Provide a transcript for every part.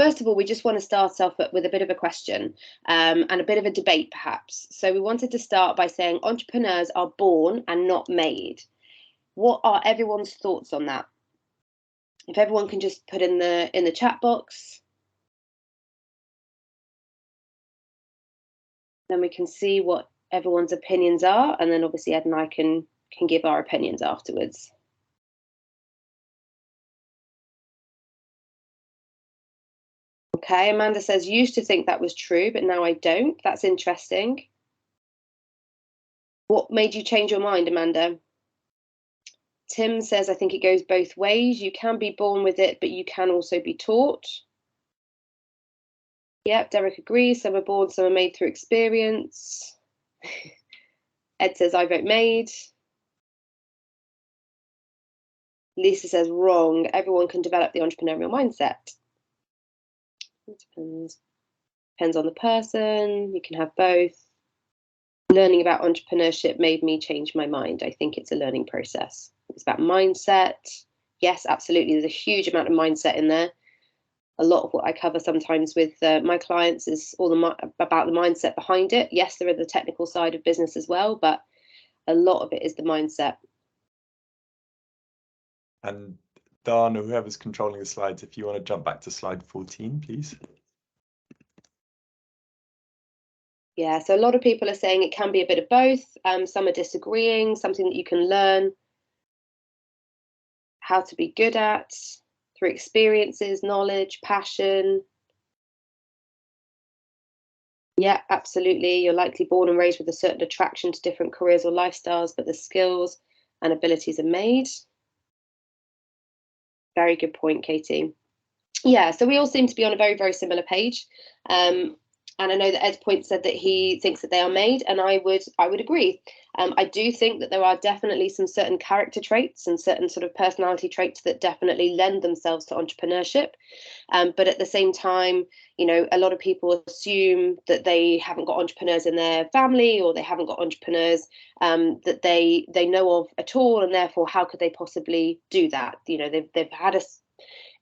First of all, we just want to start off with a bit of a question and a bit of a debate, perhaps. So we wanted to start by saying entrepreneurs are born and not made. What are everyone's thoughts on that? If everyone can just put in the chat box, then we can see what everyone's opinions are, and then obviously Ed and I can give our opinions afterwards. Okay, Amanda says, used to think that was true, but now I don't. That's interesting. What made you change your mind, Amanda? Tim says, I think it goes both ways. You can be born with it, but you can also be taught. Yep, Derek agrees. Some are born, some are made through experience. Ed says, I vote made. Lisa says, wrong. Everyone can develop the entrepreneurial mindset. It depends on the person. You can have both. Learning about entrepreneurship made me change my mind. I think it's a learning process. It's about mindset. Yes, absolutely. There's a huge amount of mindset in there. A lot of what I cover sometimes with my clients is all about the mindset behind it. Yes, there are the technical side of business as well, but a lot of it is the mindset. And Dan, or whoever's controlling the slides, if you want to jump back to slide 14, please. Yeah, so a lot of people are saying it can be a bit of both. Some are disagreeing, something that you can learn how to be good at through experiences, knowledge, passion. Yeah, absolutely. You're likely born and raised with a certain attraction to different careers or lifestyles, but the skills and abilities are made. Very good point, Katie. Yeah, so we all seem to be on a very, very similar page. And I know that Ed's point said that he thinks that they are made, and I would agree. I do think that there are definitely some certain character traits and certain sort of personality traits that definitely lend themselves to entrepreneurship. But at the same time, you know, a lot of people assume that they haven't got entrepreneurs in their family, or they haven't got entrepreneurs that they know of at all, and therefore, how could they possibly do that? You know, they've had a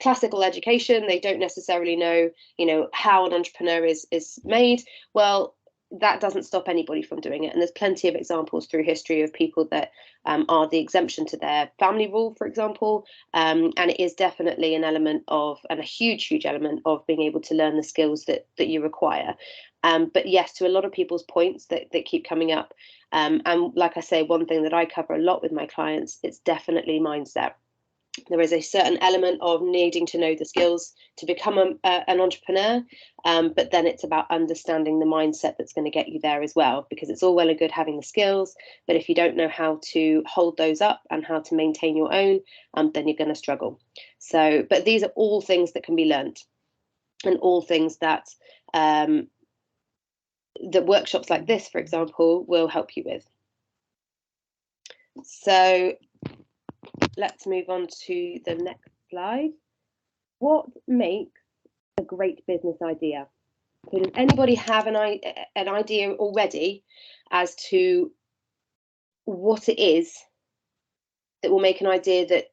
classical education, they don't necessarily know, you know, how an entrepreneur is made. Well, that doesn't stop anybody from doing it, and there's plenty of examples through history of people that are the exemption to their family rule, for example, and it is definitely an element of, and a huge element of, being able to learn the skills that you require. But yes, to a lot of people's points that keep coming up, and like I say, one thing that I cover a lot with my clients, it's definitely mindset. There is a certain element of needing to know the skills to become an entrepreneur, but then it's about understanding the mindset that's going to get you there as well, because it's all well and good having the skills, but if you don't know how to hold those up and how to maintain your own, then you're going to struggle. So, but these are all things that can be learned, and all things that the workshops like this, for example, will help you with. So let's move on to the next slide. What makes a great business idea? So does anybody have an idea already as to what it is that will make an idea that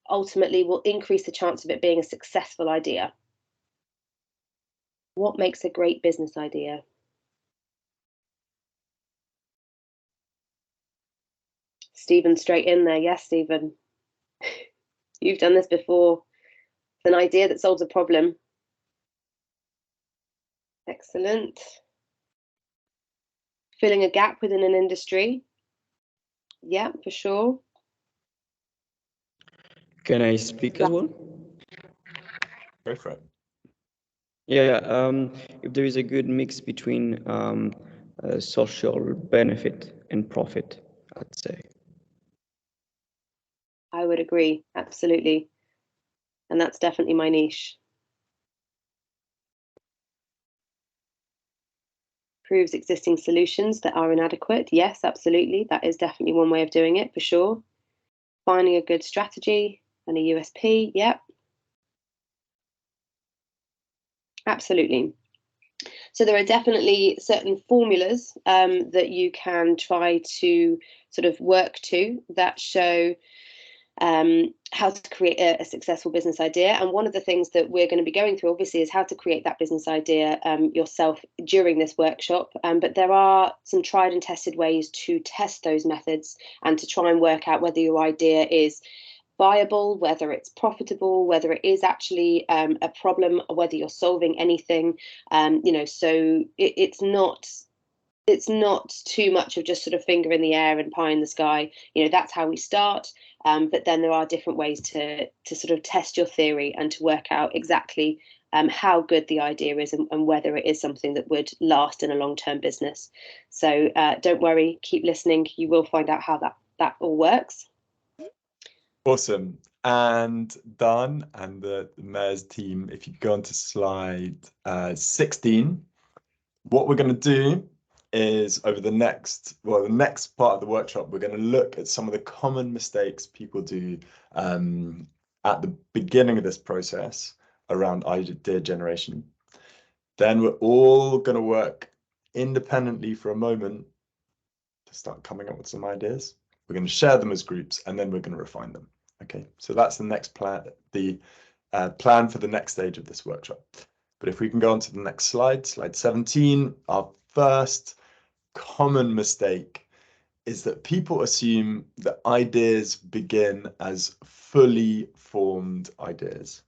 ultimately will increase the chance of it being a successful idea? What makes a great business idea? Stephen, straight in there. Yes, Stephen. You've done this before. It's an idea that solves a problem. Excellent. Filling a gap within an industry. Yeah, for sure. Can I speak as well? Go for it. Yeah. If there is a good mix between social benefit and profit, I'd say. I would agree, absolutely. And that's definitely my niche. Proves existing solutions that are inadequate. Yes, absolutely. That is definitely one way of doing it, for sure. Finding a good strategy and a USP. Yep. Absolutely. So there are definitely certain formulas that you can try to sort of work to that show how to create a successful business idea. And one of the things that we're going to be going through, obviously, is how to create that business idea yourself during this workshop. But there are some tried and tested ways to test those methods and to try and work out whether your idea is viable, whether it's profitable, whether it is actually a problem, whether you're solving anything. So it's not too much of just sort of finger in the air and pie in the sky. That's how we start. But then there are different ways to sort of test your theory and to work out exactly how good the idea is and whether it is something that would last in a long-term business. So don't worry, keep listening. You will find out how that all works. Awesome. And Dan and the mayor's team, if you go on to slide 16, what we're going to do is the next part of the workshop, we're going to look at some of the common mistakes people do at the beginning of this process around idea generation. Then we're all going to work independently for a moment to start coming up with some ideas. We're going to share them as groups, and then we're going to refine them. Okay, so that's the next plan, the plan for the next stage of this workshop. But if we can go on to the next slide, slide 17, our first common mistake is that people assume that ideas begin as fully formed ideas.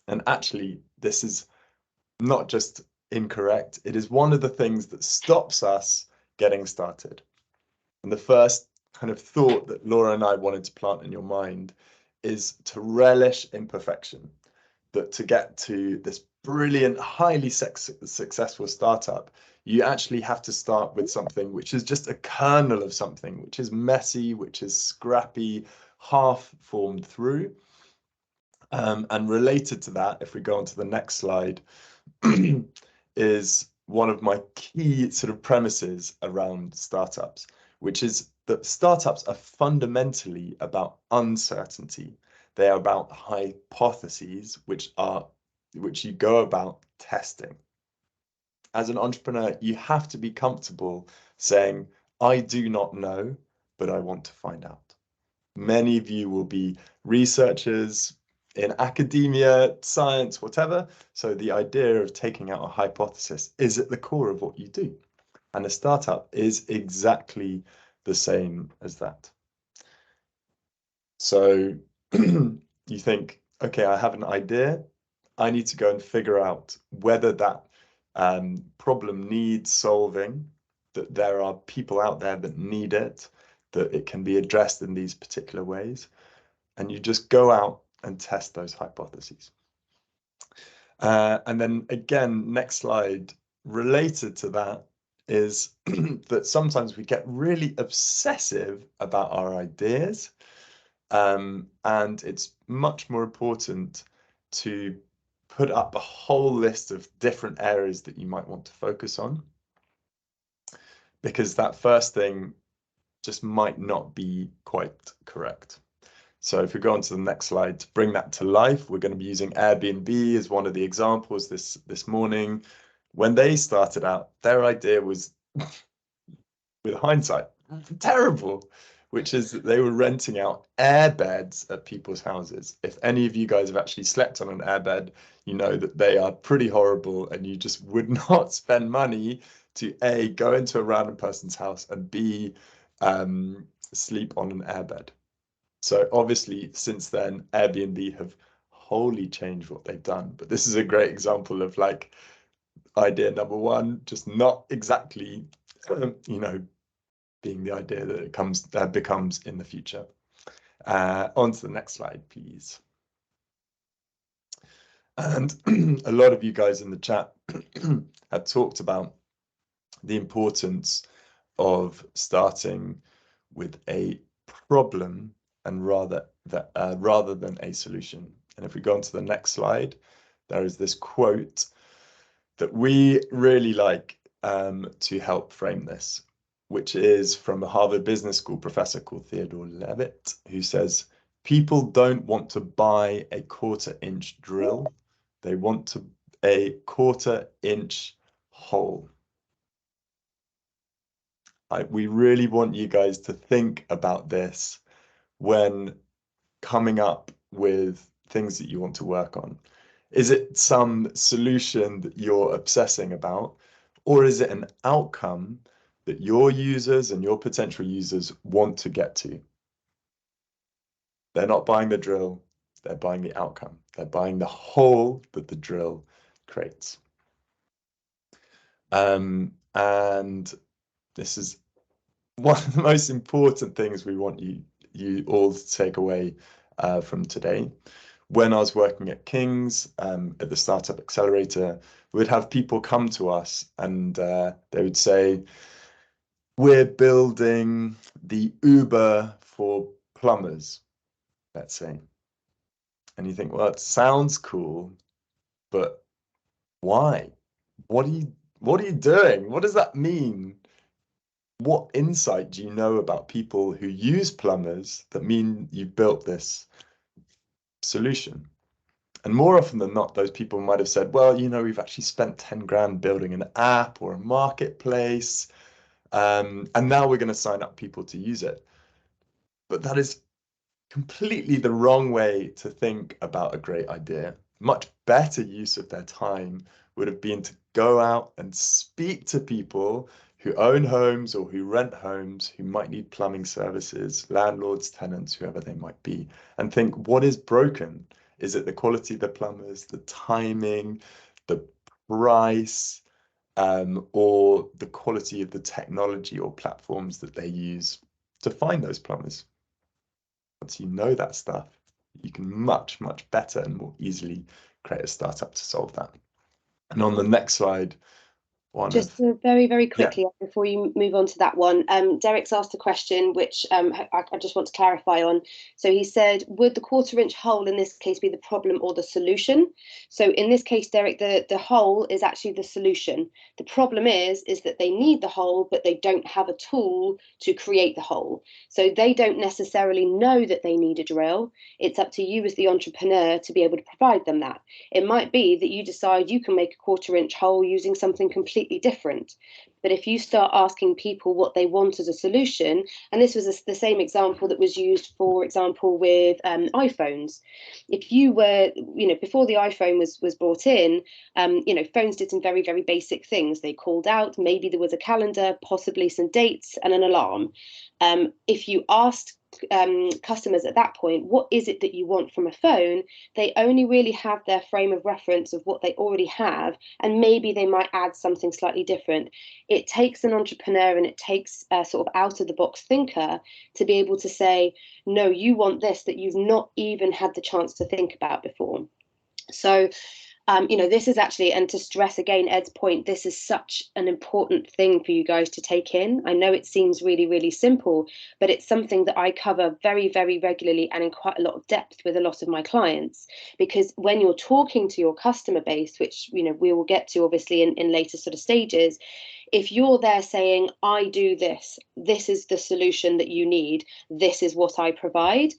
And actually, this is not just incorrect, it is one of the things that stops us getting started. And the first kind of thought that Laura and I wanted to plant in your mind is to relish imperfection, that to get to this brilliant, highly successful startup, you actually have to start with something which is just a kernel of something, which is messy, which is scrappy, half formed through. And related to that, if we go on to the next slide, is one of my key sort of premises around startups, which is that startups are fundamentally about uncertainty. They are about hypotheses, which you go about testing. As an entrepreneur, you have to be comfortable saying, I do not know, but I want to find out. Many of you will be researchers in academia, science, whatever. So the idea of taking out a hypothesis is at the core of what you do. And a startup is exactly the same as that. So you think, okay, I have an idea. I need to go and figure out whether that problem needs solving, that there are people out there that need it, that it can be addressed in these particular ways. And you just go out and test those hypotheses. And then again, next slide, related to that is that sometimes we get really obsessive about our ideas. And it's much more important to put up a whole list of different areas that you might want to focus on, because that first thing just might not be quite correct. So if we go on to the next slide, to bring that to life, we're going to be using Airbnb as one of the examples this morning. When they started out, their idea was, with hindsight, terrible, which is that they were renting out airbeds at people's houses. If any of you guys have actually slept on an airbed, you know that they are pretty horrible, and you just would not spend money to A, go into a random person's house, and B, sleep on an airbed. So obviously, since then, Airbnb have wholly changed what they've done. But this is a great example of like idea number one, just not exactly, being the idea that it becomes in the future. On to the next slide, please. And a lot of you guys in the chat have talked about the importance of starting with a problem and rather than a solution. And if we go on to the next slide, there is this quote that we really like to help frame this, which is from a Harvard Business School professor called Theodore Levitt, who says, people don't want to buy a 1/4-inch drill. They want a 1/4-inch hole. We really want you guys to think about this when coming up with things that you want to work on? Is it some solution that you're obsessing about, or is it an outcome that your users and your potential users want to get to? They're not buying the drill, they're buying the outcome. They're buying the hole that the drill creates. And this is one of the most important things we want you all to take away from today. When I was working at King's, at the Startup Accelerator, we'd have people come to us and they would say, we're building the Uber for plumbers, let's say. And you think, well, it sounds cool, but why? What are you doing? What does that mean? What insight do you know about people who use plumbers that mean you built this solution? And more often than not, those people might have said, well, we've actually spent 10 grand building an app or a marketplace, and now we're going to sign up people to use it. But that is completely the wrong way to think about a great idea. Much better use of their time would have been to go out and speak to people who own homes or who rent homes, who might need plumbing services, landlords, tenants, whoever they might be, and think, what is broken? Is it the quality of the plumbers, the timing, the price, or the quality of the technology or platforms that they use to find those plumbers? Once you know that stuff, you can much, much better and more easily create a startup to solve that. And on the next slide, Just very, very quickly, before you move on to that one, Derek's asked a question which I just want to clarify on. So he said, would the quarter-inch hole in this case be the problem or the solution? So in this case, Derek, the hole is actually the solution. The problem is that they need the hole, but they don't have a tool to create the hole. So they don't necessarily know that they need a drill. It's up to you as the entrepreneur to be able to provide them that. It might be that you decide you can make a quarter-inch hole using something completely different. But if you start asking people what they want as a solution, and this was the same example that was used, for example, with iPhones. If you were, before the iPhone was brought in, phones did some very, very basic things. They called out, maybe there was a calendar, possibly some dates and an alarm. If you asked customers at that point, what is it that you want from a phone? They only really have their frame of reference of what they already have, and maybe they might add something slightly different. It takes an entrepreneur and it takes a sort of out of the box thinker to be able to say, no, you want this that you've not even had the chance to think about before. So this is actually, and to stress again Ed's point, this is such an important thing for you guys to take in. I know it seems really, really simple, but it's something that I cover very, very regularly and in quite a lot of depth with a lot of my clients. Because when you're talking to your customer base, which we will get to obviously in later sort of stages, if you're there saying, I do this, this is the solution that you need, this is what I provide,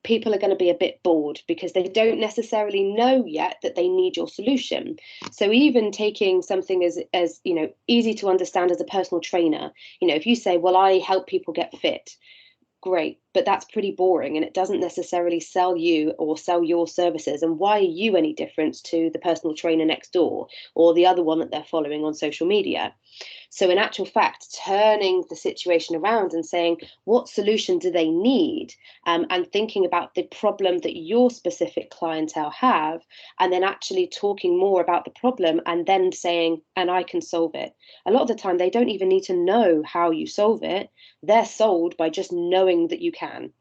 people are going to be a bit bored because they don't necessarily know yet that they need your solution. So even taking something as easy to understand as a personal trainer, if you say, well, I help people get fit, great, but that's pretty boring and it doesn't necessarily sell you or sell your services. And why are you any different to the personal trainer next door or the other one that they're following on social media? So in actual fact, turning the situation around and saying, what solution do they need? And thinking about the problem that your specific clientele have, and then actually talking more about the problem and then saying, and I can solve it. A lot of the time, they don't even need to know how you solve it. They're sold by just knowing that you can.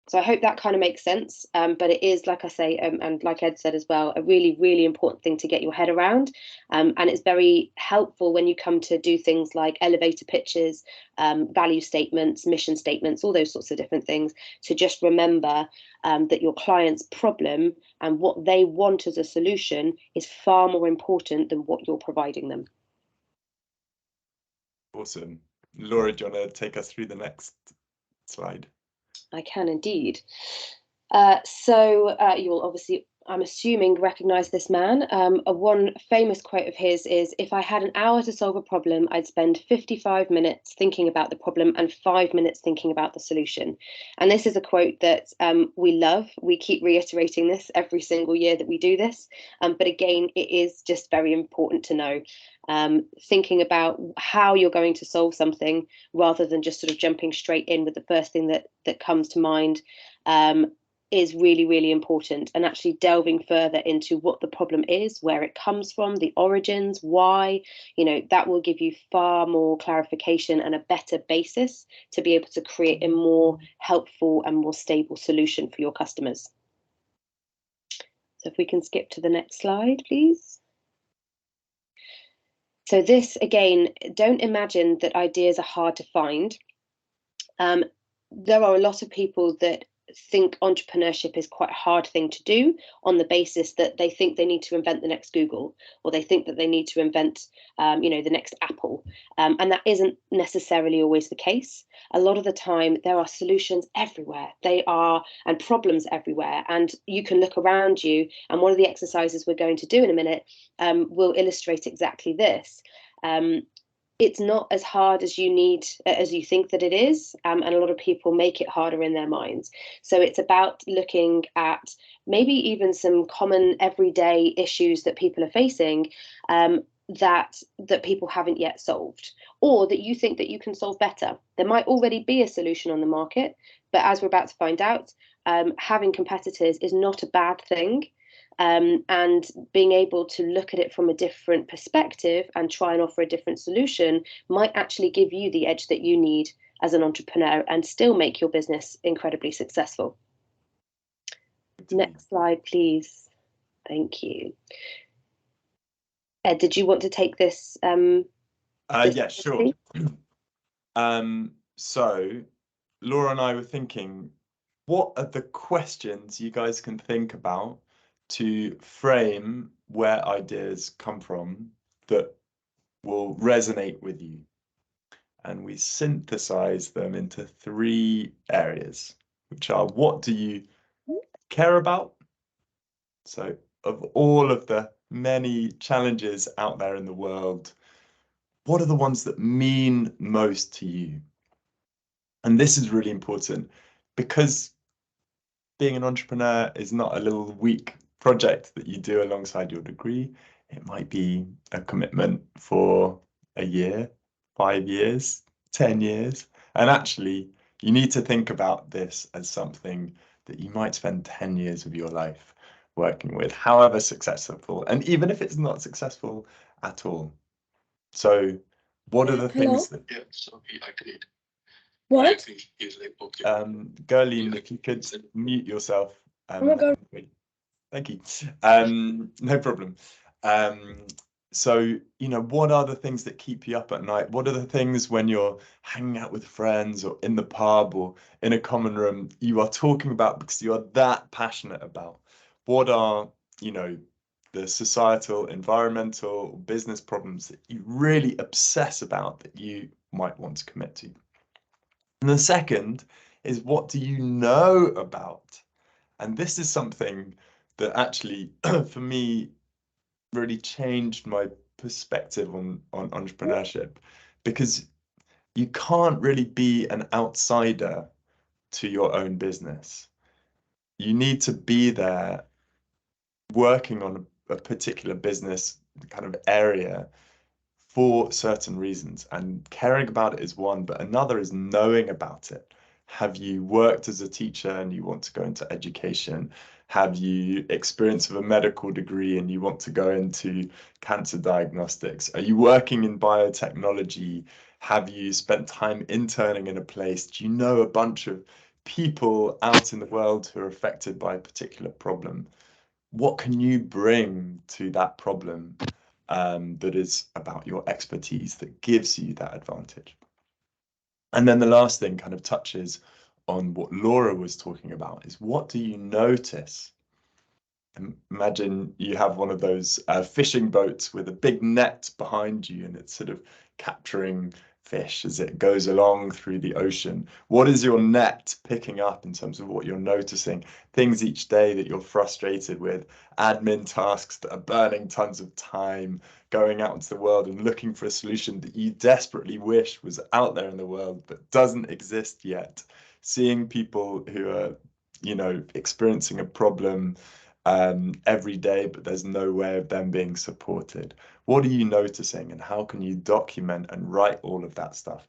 So I hope that kind of makes sense. But it is, like I say, and like Ed said as well, a really, really important thing to get your head around. And it's very helpful when you come to do things like elevator pitches, value statements, mission statements, all those sorts of different things, to just remember that your client's problem and what they want as a solution is far more important than what you're providing them. Awesome. Laura, do you want to take us through the next slide? I can indeed. So you'll obviously I'm assuming, recognize this man. One famous quote of his is, "If I had an hour to solve a problem, I'd spend 55 minutes thinking about the problem and 5 minutes thinking about the solution." And this is a quote that we love. We keep reiterating this every single year that we do this. But again, it is just very important to know. Thinking about how you're going to solve something rather than just sort of jumping straight in with the first thing that comes to mind is really, really important, and actually delving further into what the problem is, where it comes from, the origins, why, that will give you far more clarification and a better basis to be able to create a more helpful and more stable solution for your customers. So if we can skip to the next slide, please. So this, again, don't imagine that ideas are hard to find. There are a lot of people that think entrepreneurship is quite a hard thing to do on the basis that they think they need to invent the next Google, or they think that they need to invent, the next Apple. And that isn't necessarily always the case. A lot of the time, there are solutions everywhere. And problems everywhere. And you can look around you. And one of the exercises we're going to do in a minute will illustrate exactly this. It's not as hard as you think that it is, and a lot of people make it harder in their minds. So it's about looking at maybe even some common everyday issues that people are facing that people haven't yet solved, or that you think that you can solve better. There might already be a solution on the market, but as we're about to find out, having competitors is not a bad thing. And being able to look at it from a different perspective and try and offer a different solution might actually give you the edge that you need as an entrepreneur and still make your business incredibly successful. Next slide, please. Thank you. Ed, did you want to take this? Yeah, sure. So Laura and I were thinking, what are the questions you guys can think about to frame where ideas come from that will resonate with you? And we synthesize them into 3 areas, which are: what do you care about? So of all of the many challenges out there in the world, what are the ones that mean most to you? And this is really important because being an entrepreneur is not a little weak project that you do alongside your degree. It might be a commitment for a year, 5 years, 10 years. And actually, you need to think about this as something that you might spend 10 years of your life working with, however successful, and even if it's not successful at all. So what are the things that... Yeah, so he agreed. What? I think he's like, okay. Gerline, if you could mute yourself. Oh my God. Thank you. No problem. So, what are the things that keep you up at night? What are the things when you're hanging out with friends or in the pub or in a common room you are talking about because you are that passionate about? What are, the societal, environmental, business problems that you really obsess about that you might want to commit to? And the second is, what do you know about? And this is something that actually, for me, really changed my perspective on entrepreneurship, because you can't really be an outsider to your own business. You need to be there working on a particular business kind of area for certain reasons, and caring about it is one, but another is knowing about it. Have you worked as a teacher and you want to go into education? Have you experience of a medical degree and you want to go into cancer diagnostics? Are you working in biotechnology? Have you spent time interning in a place? Do you know a bunch of people out in the world who are affected by a particular problem? What can you bring to that problem that is about your expertise, that gives you that advantage? And then the last thing kind of touches on what Laura was talking about, is what do you notice? Imagine you have one of those fishing boats with a big net behind you, and it's sort of capturing fish as it goes along through the ocean? What is your net picking up in terms of what you're noticing? Things each day that you're frustrated with, admin tasks that are burning tons of time, going out into the world and looking for a solution that you desperately wish was out there in the world but doesn't exist yet. Seeing people who are, you know, experiencing a problem every day, but there's no way of them being supported. What are you noticing, and how can you document and write all of that stuff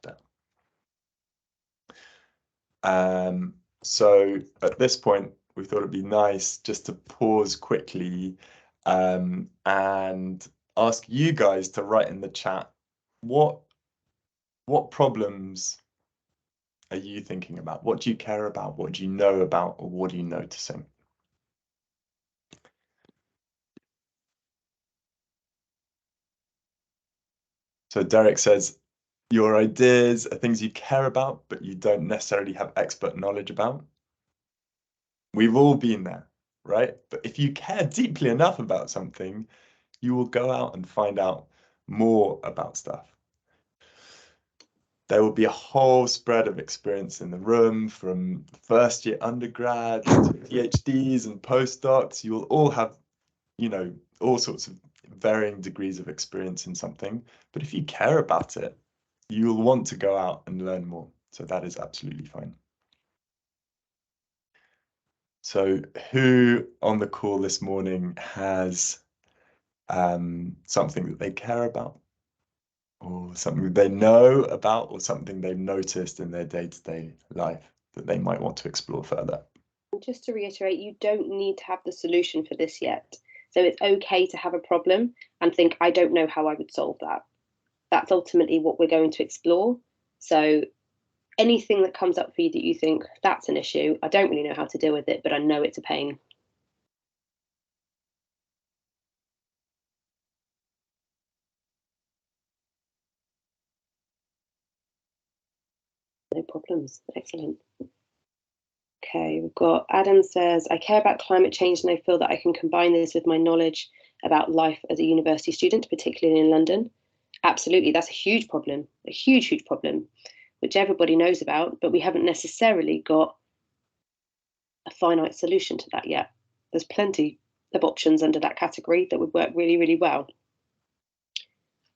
down? So at this point, we thought it'd be nice just to pause quickly and ask you guys to write in the chat what problems are you thinking about? What do you care about? What do you know about? Or what are you noticing? So Derek says, your ideas are things you care about, but you don't necessarily have expert knowledge about. We've all been there, right? But if you care deeply enough about something, you will go out and find out more about stuff. There will be a whole spread of experience in the room, from first year undergrads to PhDs and postdocs. You will all have, you know, all sorts of varying degrees of experience in something. But if you care about it, you'll want to go out and learn more. So that is absolutely fine. So who on the call this morning has something that they care about, or something they know about, or something they've noticed in their day-to-day life that they might want to explore further? Just to reiterate, you don't need to have the solution for this yet. So it's okay to have a problem and think, I don't know how I would solve that. That's ultimately what we're going to explore. So anything that comes up for you that you think, that's an issue, I don't really know how to deal with it, but I know it's a pain. No problems. Excellent. Okay, we've got Adam says, I care about climate change and I feel that I can combine this with my knowledge about life as a university student, particularly in London. Absolutely, that's a huge problem, a huge, huge problem, which everybody knows about, but we haven't necessarily got a finite solution to that yet. There's plenty of options under that category that would work really, really well.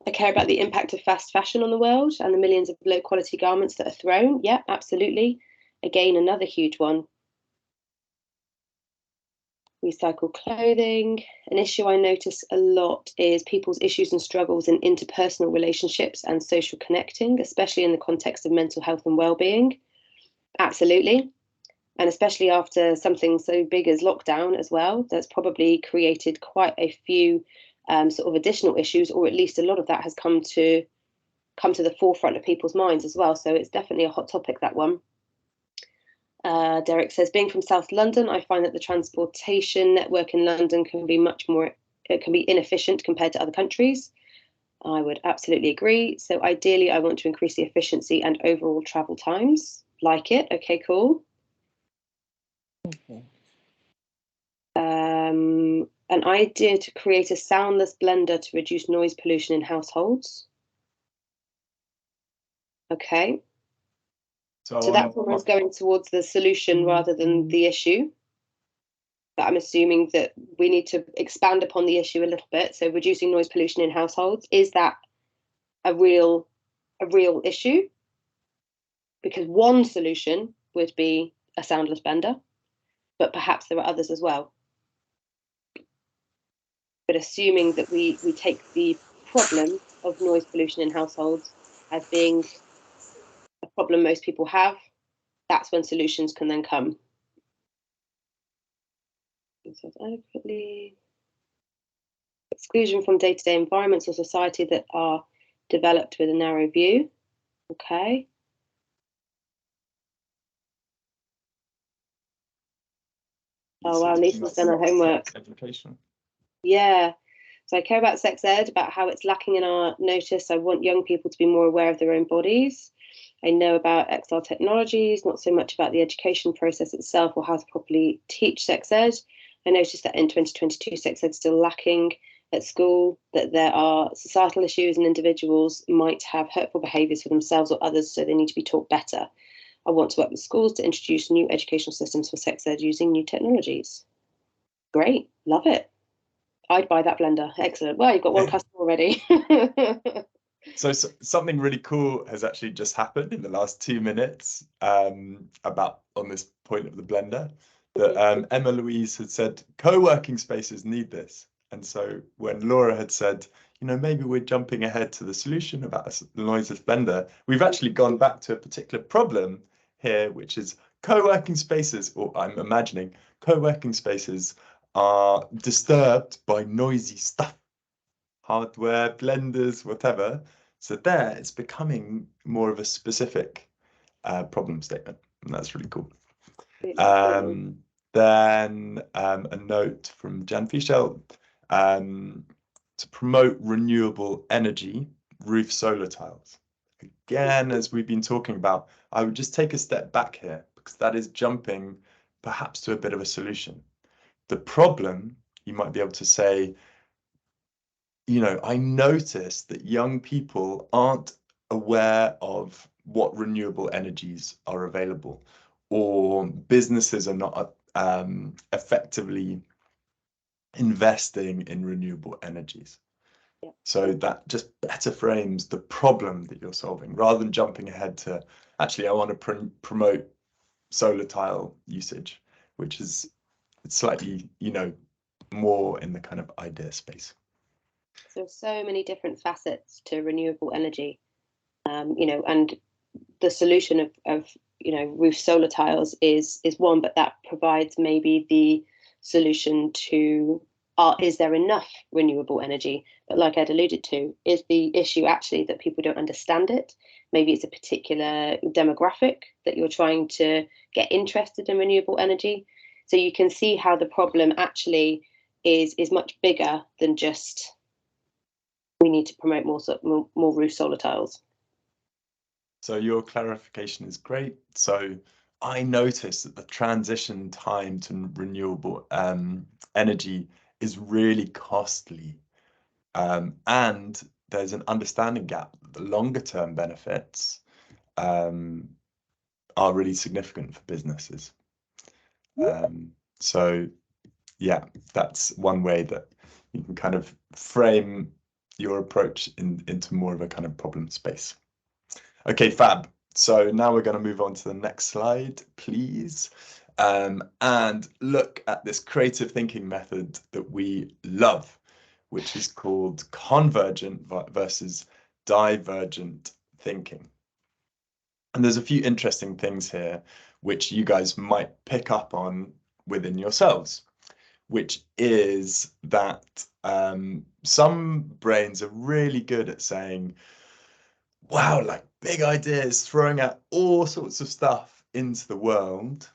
I care about the impact of fast fashion on the world and the millions of low quality garments that are thrown. Yeah, absolutely. Again, another huge one. Recycled clothing. An issue I notice a lot is people's issues and struggles in interpersonal relationships and social connecting, especially in the context of mental health and well-being. Absolutely. And especially after something so big as lockdown as well, that's probably created quite a few sort of additional issues, or at least a lot of that has come to the forefront of people's minds as well. So it's definitely a hot topic, that one. Derek says, being from South London, I find that the transportation network in London can be inefficient compared to other countries. I would absolutely agree. So ideally, I want to increase the efficiency and overall travel times. Like it. Okay, cool. An idea to create a soundless blender to reduce noise pollution in households. Okay. So that's almost going towards the solution rather than the issue. But I'm assuming that we need to expand upon the issue a little bit. So reducing noise pollution in households, is that a real issue? Because one solution would be a soundless blender, but perhaps there are others as well. But assuming that we take the problem of noise pollution in households as being a problem most people have, that's when solutions can then come. Adequately. Exclusion from day-to-day environments or society that are developed with a narrow view. Okay. Oh wow, Lisa's done her homework. Education. Yeah. So I care about sex ed, about how it's lacking in our notice. I want young people to be more aware of their own bodies. I know about XR technologies, not so much about the education process itself or how to properly teach sex ed. I noticed that in 2022, sex ed is still lacking at school, that there are societal issues and individuals might have hurtful behaviours for themselves or others, so they need to be taught better. I want to work with schools to introduce new educational systems for sex ed using new technologies. Great, love it. I'd buy that blender. Excellent. Well, you've got one customer already. So something really cool has actually just happened in the last 2 minutes about on this point of the blender, that Emma Louise had said co-working spaces need this. And so when Laura had said, you know, maybe we're jumping ahead to the solution about a noiseless blender, we've actually gone back to a particular problem here, which is co-working spaces, or I'm imagining co-working spaces are disturbed by noisy stuff, hardware, blenders, whatever. So there, it's becoming more of a specific problem statement, and that's really cool. Then a note from Jan Fischel, to promote renewable energy, roof solar tiles. Again, as we've been talking about, I would just take a step back here, because that is jumping perhaps to a bit of a solution. The problem, you might be able to say, you know, I noticed that young people aren't aware of what renewable energies are available, or businesses are not effectively investing in renewable energies. Yeah. So that just better frames the problem that you're solving, rather than jumping ahead to, actually, I want to promote solar tile usage, which is slightly, you know, more in the kind of idea space. So many different facets to renewable energy, you know, and the solution of you know, roof solar tiles is one, but that provides maybe the solution to is there enough renewable energy? But like Ed alluded to, is the issue actually that people don't understand it? Maybe it's a particular demographic that you're trying to get interested in renewable energy. So you can see how the problem actually is much bigger than just we need to promote more roof solar tiles. So your clarification is great. So I noticed that the transition time to renewable energy is really costly. And there's an understanding gap that the longer term benefits are really significant for businesses. So yeah, that's one way that you can kind of frame your approach into more of a kind of problem space. Okay, fab. So now we're going to move on to the next slide, please. And look at this creative thinking method that we love, which is called convergent versus divergent thinking. And there's a few interesting things here which you guys might pick up on within yourselves, which is that some brains are really good at saying, wow, like big ideas, throwing out all sorts of stuff into the world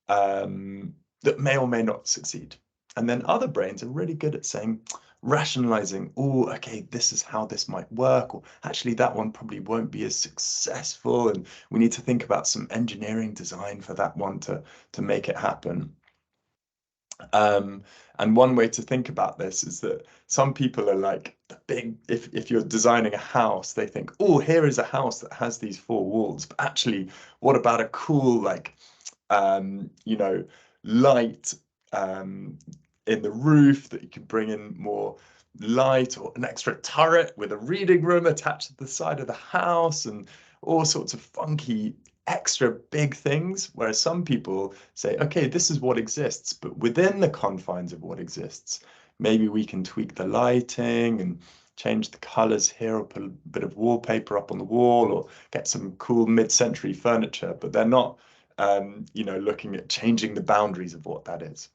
that may or may not succeed. And then other brains are really good at saying, rationalizing, oh, okay, this is how this might work, or actually that one probably won't be as successful, and we need to think about some engineering design for that one to make it happen. And one way to think about this is that some people are like the big, if you're designing a house, they think, oh, here is a house that has these 4 walls, but actually, what about a cool, like, you know, light in the roof that you can bring in more light, or an extra turret with a reading room attached to the side of the house, and all sorts of funky extra big things. Whereas some people say, okay, this is what exists, but within the confines of what exists, maybe we can tweak the lighting and change the colors here, or put a bit of wallpaper up on the wall, or get some cool mid-century furniture, but they're not you know, looking at changing the boundaries of what that is.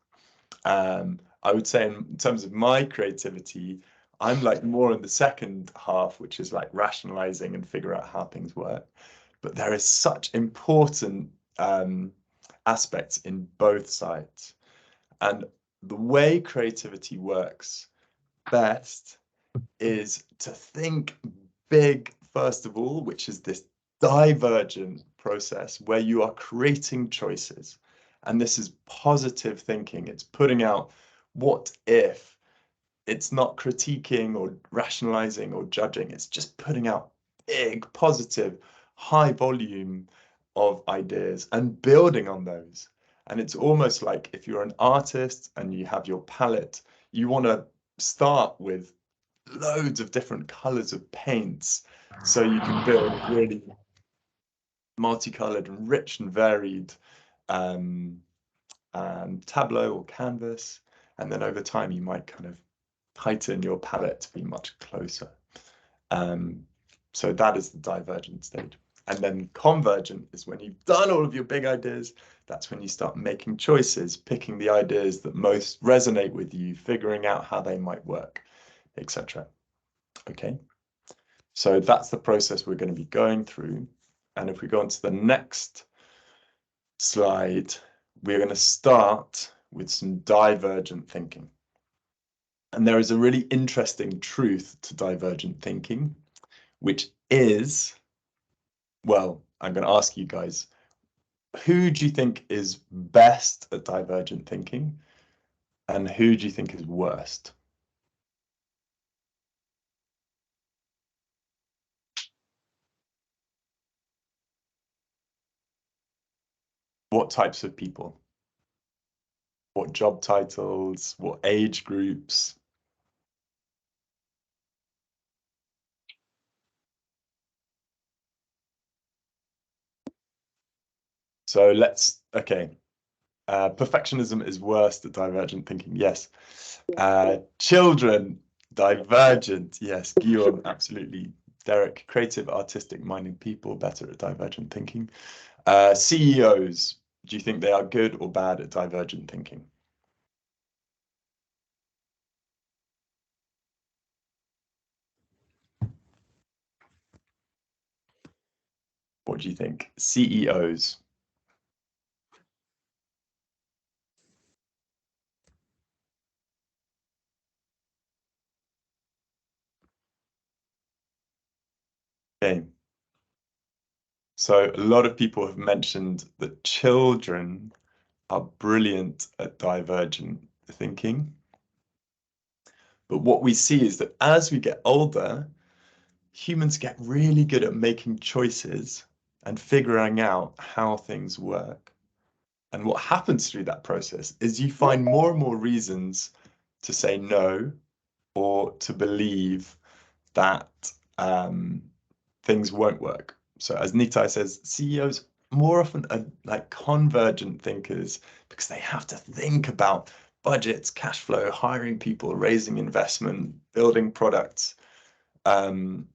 I would say in terms of my creativity, I'm like more in the second half, which is like rationalizing and figure out how things work. But there is such important aspects in both sides. And the way creativity works best is to think big, first of all, which is this divergent process where you are creating choices. And this is positive thinking. It's putting out, what if it's not critiquing or rationalizing or judging. It's just putting out big, positive, high volume of ideas and building on those. And it's almost like if you're an artist and you have your palette, you want to start with loads of different colors of paints so you can build really multicolored and rich and varied tableau or canvas. And then over time, you might kind of tighten your palette to be much closer. So that is the divergent stage. And then convergent is when you've done all of your big ideas. That's when you start making choices, picking the ideas that most resonate with you, figuring out how they might work, etc. Okay, so that's the process we're going to be going through. And if we go on to the next slide, we're going to start with some divergent thinking. And there is a really interesting truth to divergent thinking, which is, well, I'm going to ask you guys, who do you think is best at divergent thinking and who do you think is worst? What types of people? What job titles? What age groups? So okay. Perfectionism is worst at divergent thinking. Yes. Children, divergent. Yes. Guillaume, absolutely. Derek, creative, artistic minded people, better at divergent thinking. CEOs, do you think they are good or bad at divergent thinking? What do you think? CEOs. Okay. So a lot of people have mentioned that children are brilliant at divergent thinking. But what we see is that as we get older, humans get really good at making choices and figuring out how things work. And what happens through that process is you find more and more reasons to say no or to believe that things won't work. So as Nitai says, CEOs more often are like convergent thinkers because they have to think about budgets, cash flow, hiring people, raising investment, building products. And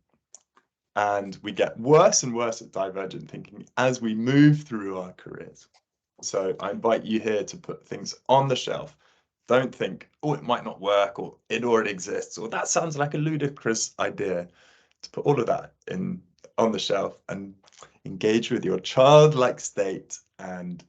we get worse and worse at divergent thinking as we move through our careers. So I invite you here to put things on the shelf. Don't think, oh, it might not work, or it already exists, or that sounds like a ludicrous idea. To put all of that on the shelf and engage with your childlike state and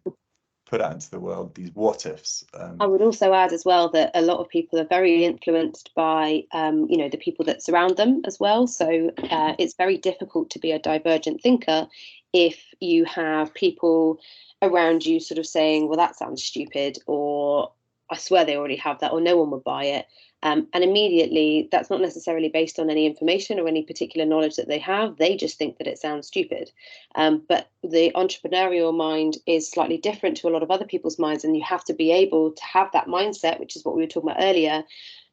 put out into the world these what ifs. I would also add as well that a lot of people are very influenced by, the people that surround them as well. So it's very difficult to be a divergent thinker if you have people around you sort of saying, well, that sounds stupid, or I swear they already have that, or no one would buy it. And immediately, that's not necessarily based on any information or any particular knowledge that they have. They just think that it sounds stupid. But the entrepreneurial mind is slightly different to a lot of other people's minds, and you have to be able to have that mindset, which is what we were talking about earlier,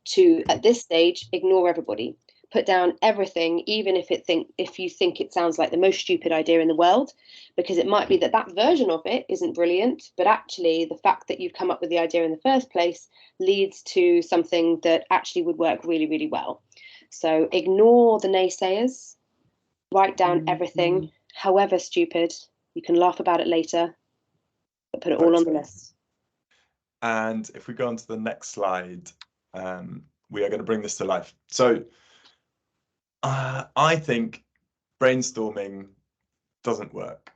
to at this stage ignore everybody, put down everything, even if you think it sounds like the most stupid idea in the world, because it might be that version of it isn't brilliant, but actually the fact that you've come up with the idea in the first place leads to something that actually would work really, really well. So ignore the naysayers, write down everything, however stupid. You can laugh about it later, but put it all on the list. And if we go on to the next slide, we are going to bring this to life. So I think brainstorming doesn't work.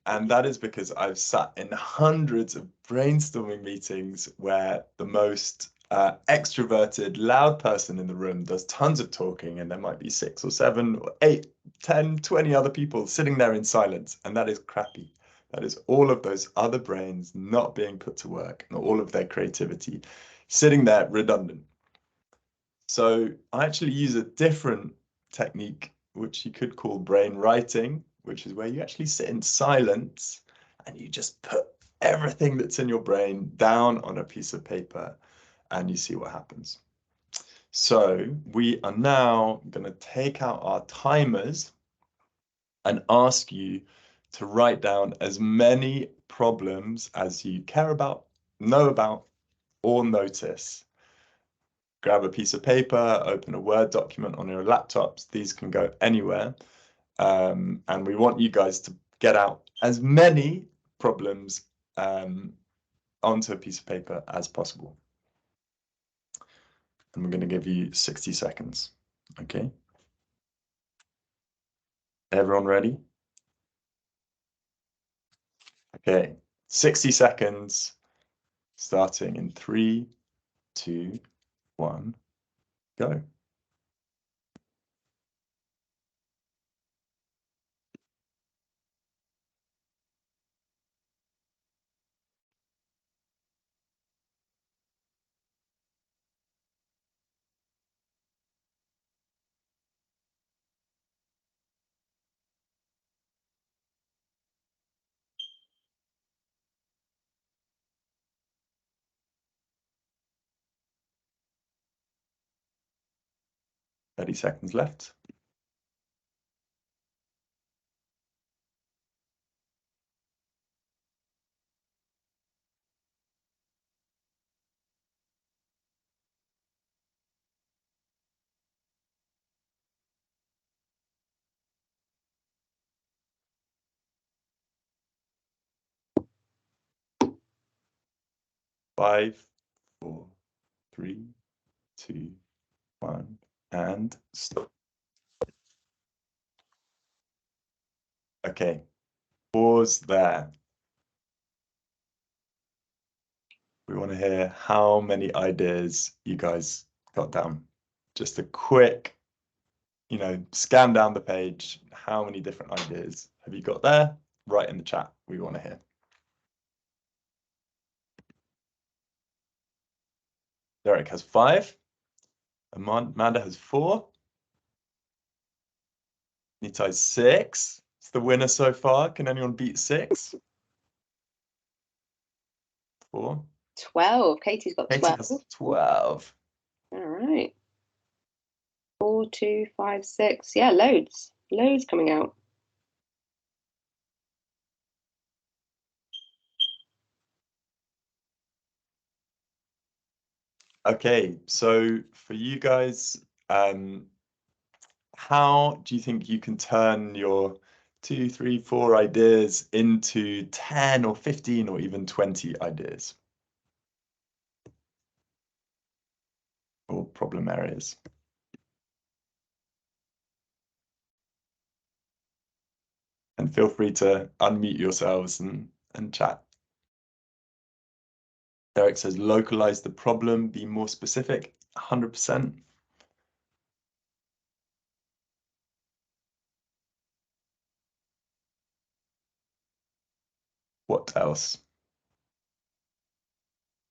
And that is because I've sat in hundreds of brainstorming meetings where the most extroverted, loud person in the room does tons of talking, and there might be 6 or 7 or 8, 10, 20 other people sitting there in silence, and that is crappy. That is all of those other brains not being put to work, and all of their creativity sitting there redundant. So I actually use a different technique, which you could call brain writing, which is where you actually sit in silence and you just put everything that's in your brain down on a piece of paper and you see what happens. So we are now going to take out our timers and ask you to write down as many problems as you care about, know about, or notice. Grab a piece of paper, open a Word document on your laptops. These can go anywhere. And we want you guys to get out as many problems onto a piece of paper as possible. And we're going to give you 60 seconds. Okay. Everyone ready? Okay. 60 seconds, starting in 3, 2, 1, go. Thirty seconds left. Five, 4, 3, 2, 1, and stop. Okay, pause there. We want to hear how many ideas you guys got down. Just a quick, scan down the page. How many different ideas have you got there? Write in the chat. We want to hear. Derek has 5. Amanda has 4. Nitai has 6. It's the winner so far. Can anyone beat 6? 4. 12. Katie's got Katie 12. has 12. All right. 4, 2, 5, 6. Yeah, loads. Loads coming out. Okay, so for you guys, how do you think you can turn your 2, 3, 4 ideas into 10 or 15 or even 20 ideas or problem areas? And feel free to unmute yourselves and chat. Derek says, localize the problem, be more specific, 100%. What else?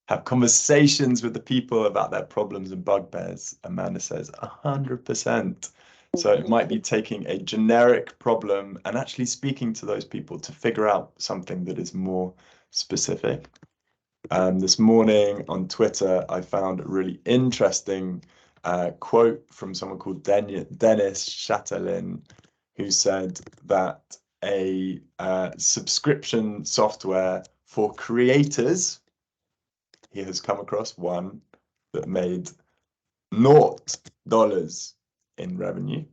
Have conversations with the people about their problems and bugbears. Amanda says 100%. So it might be taking a generic problem and actually speaking to those people to figure out something that is more specific. This morning on Twitter, I found a really interesting quote from someone called Dennis Chatelain, who said that a subscription software for creators, he has come across one that made $0 in revenue,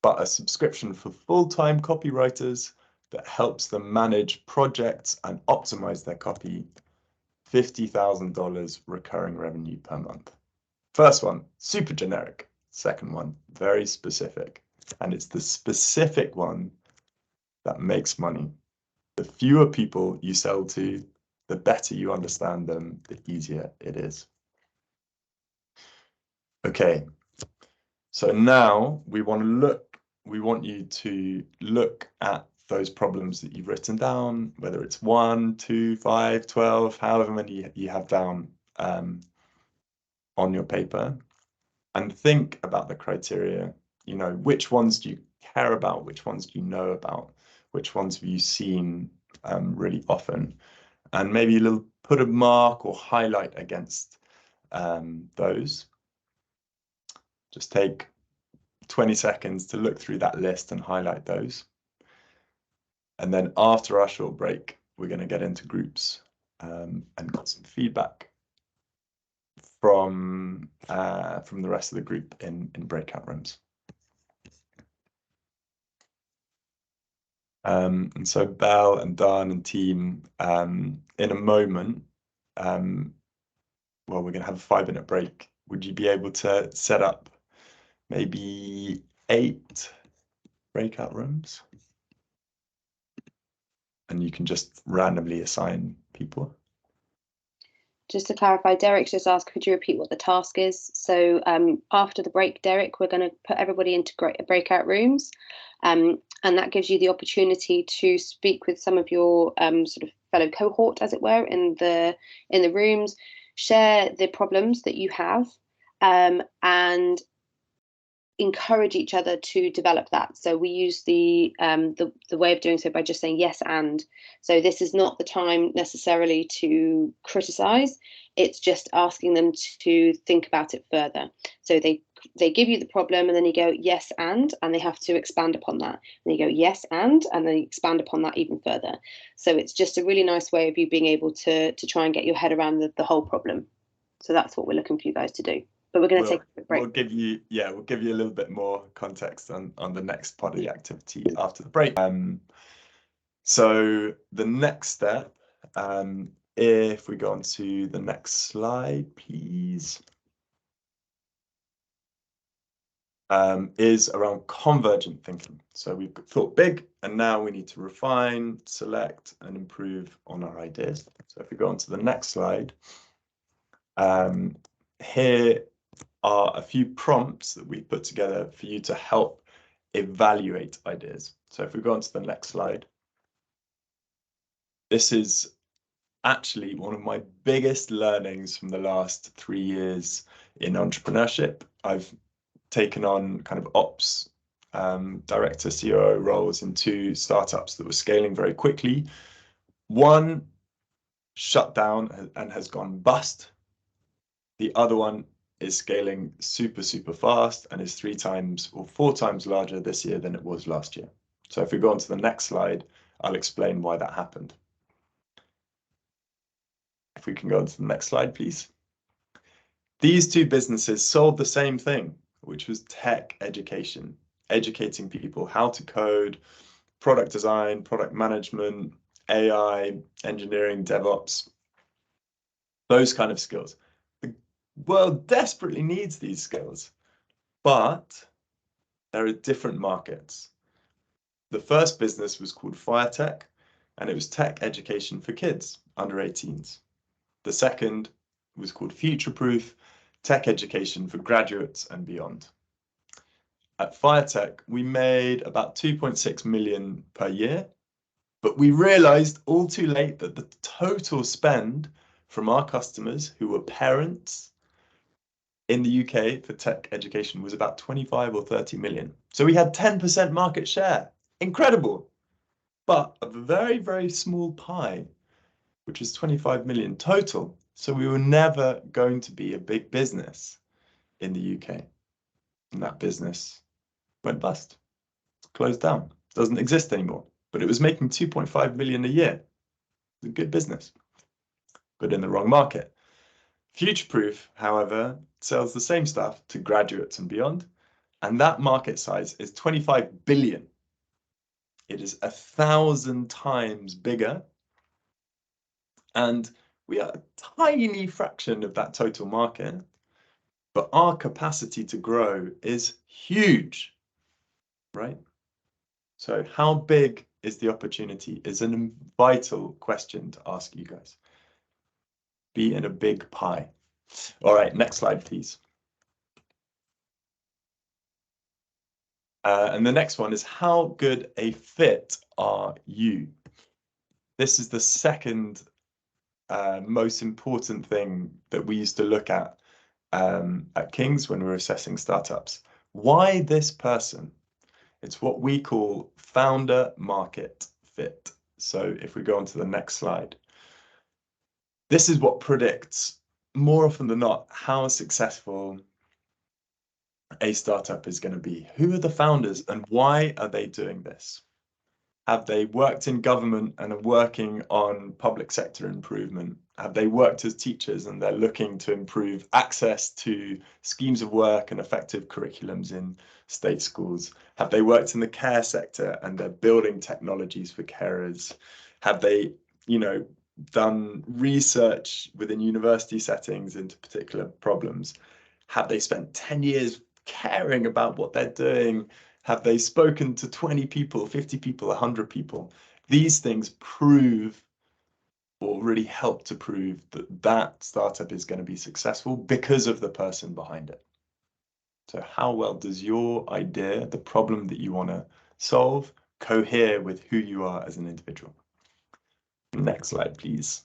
but a subscription for full-time copywriters that helps them manage projects and optimize their copy, $50,000 recurring revenue per month. First one, super generic. Second one, very specific. And it's the specific one that makes money. The fewer people you sell to, the better you understand them, the easier it is. Okay, so now we want you to look at those problems that you've written down, whether it's 1, 2, 5, 12, however many you have down on your paper and think about the criteria. You know, which ones do you care about? Which ones do you know about? Which ones have you seen really often? And maybe put a mark or highlight against those. Just take 20 seconds to look through that list and highlight those. And then after our short break, we're going to get into groups and got some feedback from the rest of the group in breakout rooms. And so Belle and Dan and team, in a moment, well, we're going to have a 5-minute break. Would you be able to set up maybe 8 breakout rooms? And you can just randomly assign people. Just to clarify, Derek's just asked, could you repeat what the task is? So after the break, Derek, we're going to put everybody into breakout rooms. And that gives you the opportunity to speak with some of your sort of fellow cohort, as it were, in the rooms, share the problems that you have, and encourage each other to develop that. So we use the way of doing so by just saying yes and. So this is not the time necessarily to criticize. It's just asking them to think about it further. So they give you the problem and then you go yes and they have to expand upon that. And you go yes and then you expand upon that even further. So it's just a really nice way of you being able to try and get your head around the whole problem. So that's what we're looking for you guys to do. But we're going to take a break. We'll give you a little bit more context on the next part of the activity after the break. So the next step, if we go on to the next slide, please, is around convergent thinking. So we've thought big, and now we need to refine, select, and improve on our ideas. So if we go on to the next slide, here are a few prompts that we put together for you to help evaluate ideas. So if we go on to the next slide, this is actually one of my biggest learnings from the last 3 years in entrepreneurship. I've taken on kind of ops director, COO roles in 2 startups that were scaling very quickly. One shut down and has gone bust. The other one is scaling super, super fast and is 3 times or 4 times larger this year than it was last year. So if we go on to the next slide, I'll explain why that happened. If we can go on to the next slide, please. These 2 businesses sold the same thing, which was tech education, educating people how to code, product design, product management, AI, engineering, DevOps, those kind of skills. The world desperately needs these skills, but there are different markets. The first business was called FireTech, and it was tech education for kids under 18s. The second was called Futureproof, tech education for graduates and beyond. At FireTech, we made about 2.6 million per year, but we realized all too late that the total spend from our customers who were parents in the UK for tech education was about 25 or 30 million. So we had 10% market share. Incredible. But a very, very small pie, which is 25 million total. So we were never going to be a big business in the UK. And that business went bust, closed down, doesn't exist anymore. But it was making 2.5 million a year. It's a good business, but in the wrong market. Futureproof, however, sells the same stuff to graduates and beyond, and that market size is 25 billion. It is 1,000 times bigger, and we are a tiny fraction of that total market, but our capacity to grow is huge, right? So how big is the opportunity is a vital question to ask you guys. Be in a big pie. All right, next slide, please. And the next one is, how good a fit are you? This is the second most important thing that we used to look at at King's when we were assessing startups. Why this person? It's what we call founder market fit. So if we go on to the next slide, this is what predicts more often than not how successful a startup is going to be. Who are the founders and why are they doing this? Have they worked in government and are working on public sector improvement? Have they worked as teachers and they're looking to improve access to schemes of work and effective curriculums in state schools? Have they worked in the care sector and they're building technologies for carers? Have they, done research within university settings into particular problems? Have they spent 10 years caring about what they're doing? Have they spoken to 20 people, 50 people, 100 people? These things prove or really help to prove that that startup is going to be successful because of the person behind it. So how well does your idea, the problem that you want to solve, cohere with who you are as an individual? Next slide, please.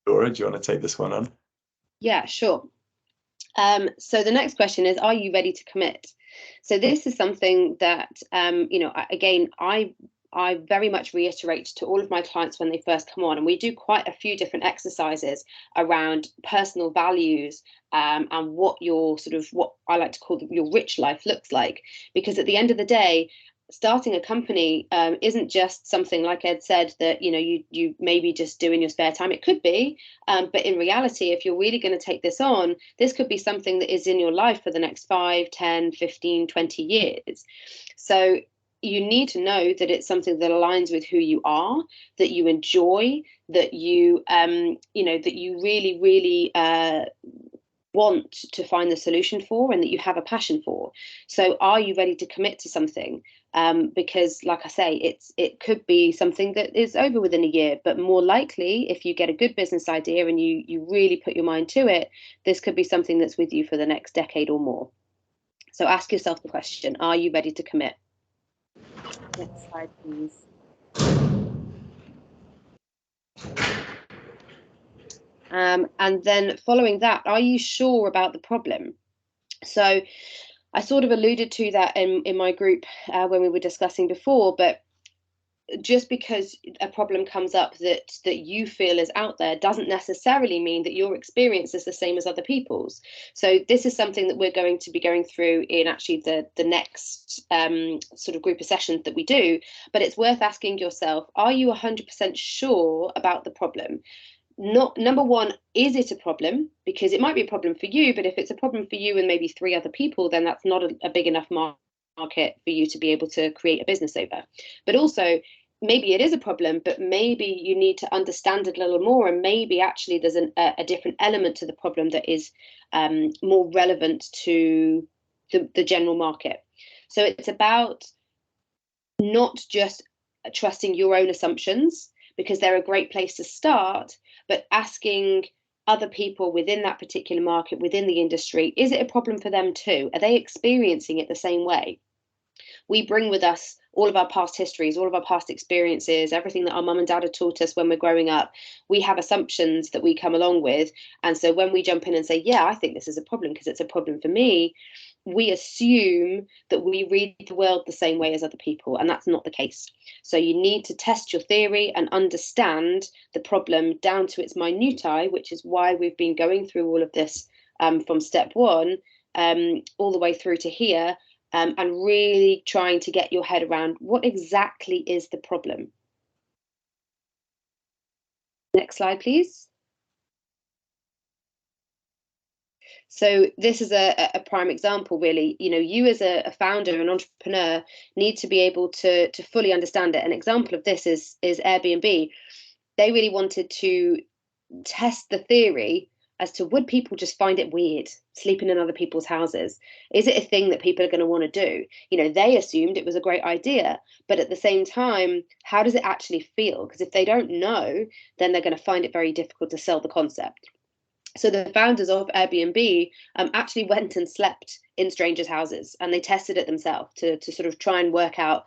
Laura, do you want to take this one on? Yeah, sure. So the next question is, are you ready to commit? So this is something that, again, I very much reiterate to all of my clients when they first come on, and we do quite a few different exercises around personal values and what what I like to call your rich life looks like. Because at the end of the day, starting a company isn't just something, like Ed said, that you maybe just do in your spare time. It could be, but in reality, if you're really going to take this on, this could be something that is in your life for the next 5, 10, 15, 20 years. So you need to know that it's something that aligns with who you are, that you enjoy, that you that you really, really want to find the solution for, and that you have a passion for. So are you ready to commit to something? Because like I say, it could be something that is over within a year, but more likely, if you get a good business idea and you really put your mind to it, this could be something that's with you for the next decade or more. So ask yourself the question, are you ready to commit? Next slide, please. And then following that, are you sure about the problem? So I sort of alluded to that in my group when we were discussing before, but just because a problem comes up that you feel is out there doesn't necessarily mean that your experience is the same as other people's. So this is something that we're going to be going through in actually the next sort of group of sessions that we do. But it's worth asking yourself, are you 100% sure about the problem? Not number one, is it a problem? Because it might be a problem for you, but if it's a problem for you and maybe 3 other people, then that's not a big enough market for you to be able to create a business over. But also, maybe it is a problem, but maybe you need to understand it a little more, and maybe actually there's a different element to the problem that is more relevant to the general market. So it's about not just trusting your own assumptions, because they're a great place to start, but asking other people within that particular market, within the industry, is it a problem for them too? Are they experiencing it the same way? We bring with us all of our past histories, all of our past experiences, everything that our mum and dad had taught us when we're growing up. We have assumptions that we come along with. And so when we jump in and say, yeah, I think this is a problem because it's a problem for me, we assume that we read the world the same way as other people, and that's not the case. So you need to test your theory and understand the problem down to its minutiae, which is why we've been going through all of this from step 1 all the way through to here, and really trying to get your head around what exactly is the problem. Next slide, please. So this is a prime example, really. You as a founder, an entrepreneur, need to be able to fully understand it. An example of this is Airbnb. They really wanted to test the theory as to, would people just find it weird sleeping in other people's houses? Is it a thing that people are going to want to do? They assumed it was a great idea, but at the same time, how does it actually feel? Because if they don't know, then they're going to find it very difficult to sell the concept. So the founders of Airbnb actually went and slept in strangers' houses, and they tested it themselves to sort of try and work out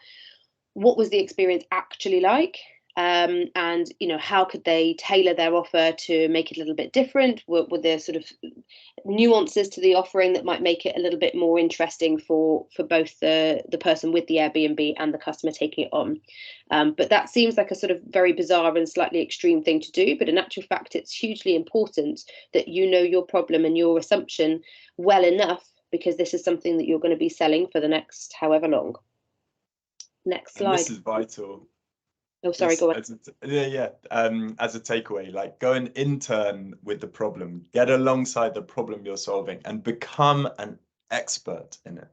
what was the experience actually like. and how could they tailor their offer to make it a little bit different? Were there sort of nuances to the offering that might make it a little bit more interesting for both the person with the Airbnb and the customer taking it on? But that seems like a sort of very bizarre and slightly extreme thing to do. But in actual fact, it's hugely important that you know your problem and your assumption well enough, because this is something that you're going to be selling for the next however long. Next slide. And this is vital. Oh, sorry, go on. As a takeaway, like, go and intern with the problem, get alongside the problem you're solving, and become an expert in it.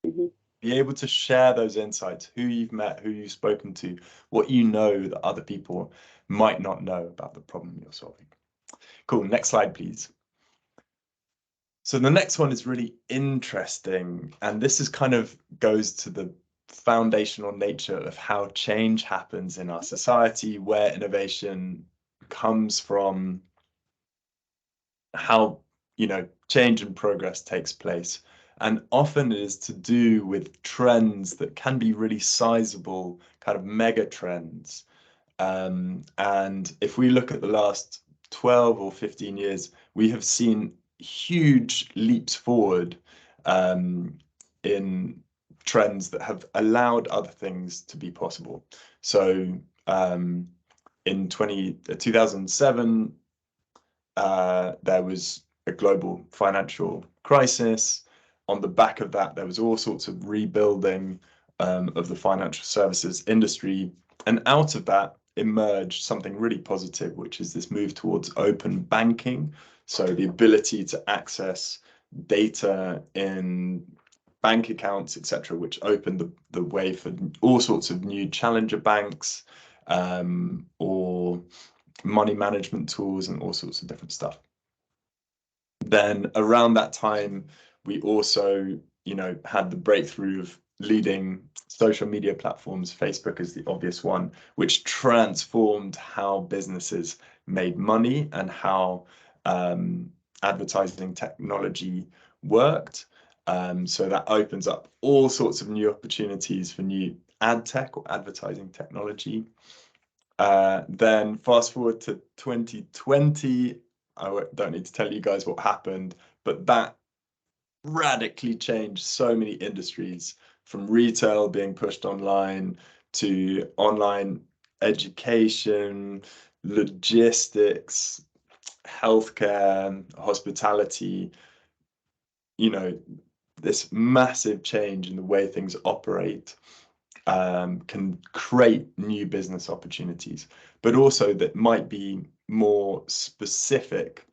Mm-hmm. Be able to share those insights, who you've met, who you've spoken to, what you know that other people might not know about the problem you're solving. Cool, next slide, please. So the next one is really interesting, and this is kind of goes to the foundational nature of how change happens in our society, where innovation comes from, how change and progress takes place. And often it is to do with trends that can be really sizable, kind of mega trends. And if we look at the last 12 or 15 years, we have seen huge leaps forward in trends that have allowed other things to be possible. So in 2007, there was a global financial crisis. On the back of that, there was all sorts of rebuilding of the financial services industry. And out of that emerged something really positive, which is this move towards open banking. So the ability to access data in bank accounts, etc., which opened the way for all sorts of new challenger banks or money management tools and all sorts of different stuff. Then around that time, we also, had the breakthrough of leading social media platforms. Facebook is the obvious one, which transformed how businesses made money and how advertising technology worked. So that opens up all sorts of new opportunities for new ad tech or advertising technology. Then fast forward to 2020, I don't need to tell you guys what happened, but that radically changed so many industries, from retail being pushed online to online education, logistics, healthcare, hospitality. This massive change in the way things operate can create new business opportunities, but also that might be more specific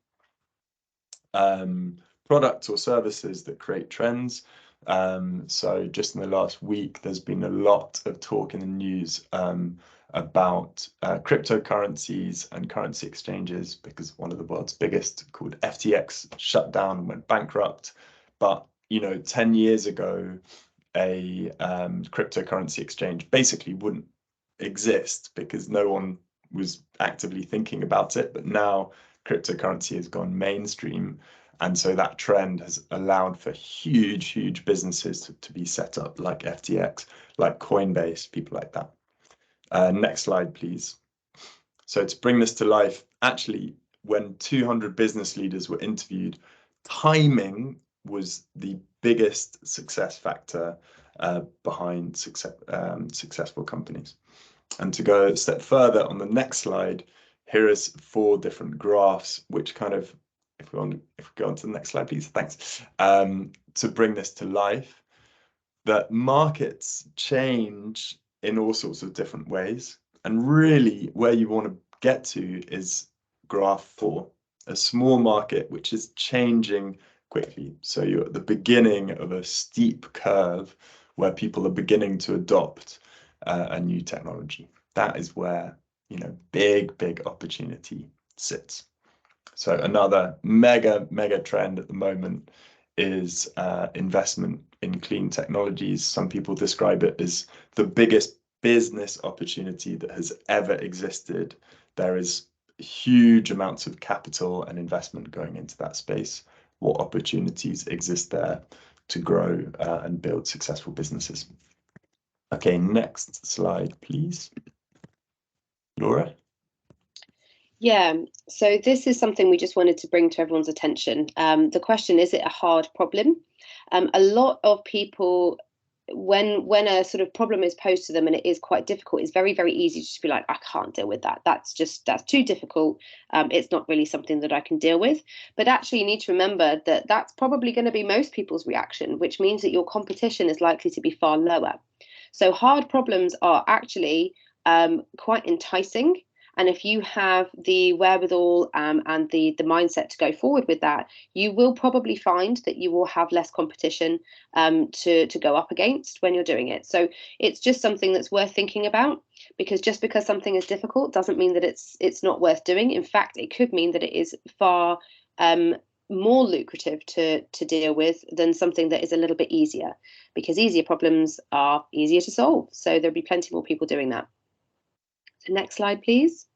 products or services that create trends. So just in the last week, there's been a lot of talk in the news about cryptocurrencies and currency exchanges, because one of the world's biggest, called FTX, shut down and went bankrupt. But 10 years ago, a cryptocurrency exchange basically wouldn't exist because no one was actively thinking about it. But now cryptocurrency has gone mainstream, and so that trend has allowed for huge businesses to be set up, like FTX, like Coinbase, people like that. Next slide, please. So to bring this to life, actually, when 200 business leaders were interviewed, timing was the biggest success factor behind successful companies. And to go a step further, on the next slide, here is 4 different graphs, which kind of, if we go on to the next slide, please, thanks, to bring this to life, that markets change in all sorts of different ways. And really where you want to get to is graph 4, a small market which is changing quickly. So you're at the beginning of a steep curve where people are beginning to adopt a new technology. That is where, big opportunity sits. So another mega trend at the moment is investment in clean technologies. Some people describe it as the biggest business opportunity that has ever existed. There is huge amounts of capital and investment going into that space. What opportunities exist there to grow and build successful businesses? Okay, next slide, please. Laura? Yeah, so this is something we just wanted to bring to everyone's attention. The question, is it a hard problem? A lot of people, when a sort of problem is posed to them and it is quite difficult, it's very, very easy to just be like, I can't deal with that. That's too difficult. It's not really something that I can deal with. But actually, you need to remember that that's probably going to be most people's reaction, which means that your competition is likely to be far lower. So hard problems are actually quite enticing. And if you have the wherewithal and the mindset to go forward with that, you will probably find that you will have less competition to go up against when you're doing it. So it's just something that's worth thinking about, because just because something is difficult doesn't mean that it's not worth doing. In fact, it could mean that it is far more lucrative to deal with than something that is a little bit easier, because easier problems are easier to solve. So there'll be plenty more people doing that. So next slide, please.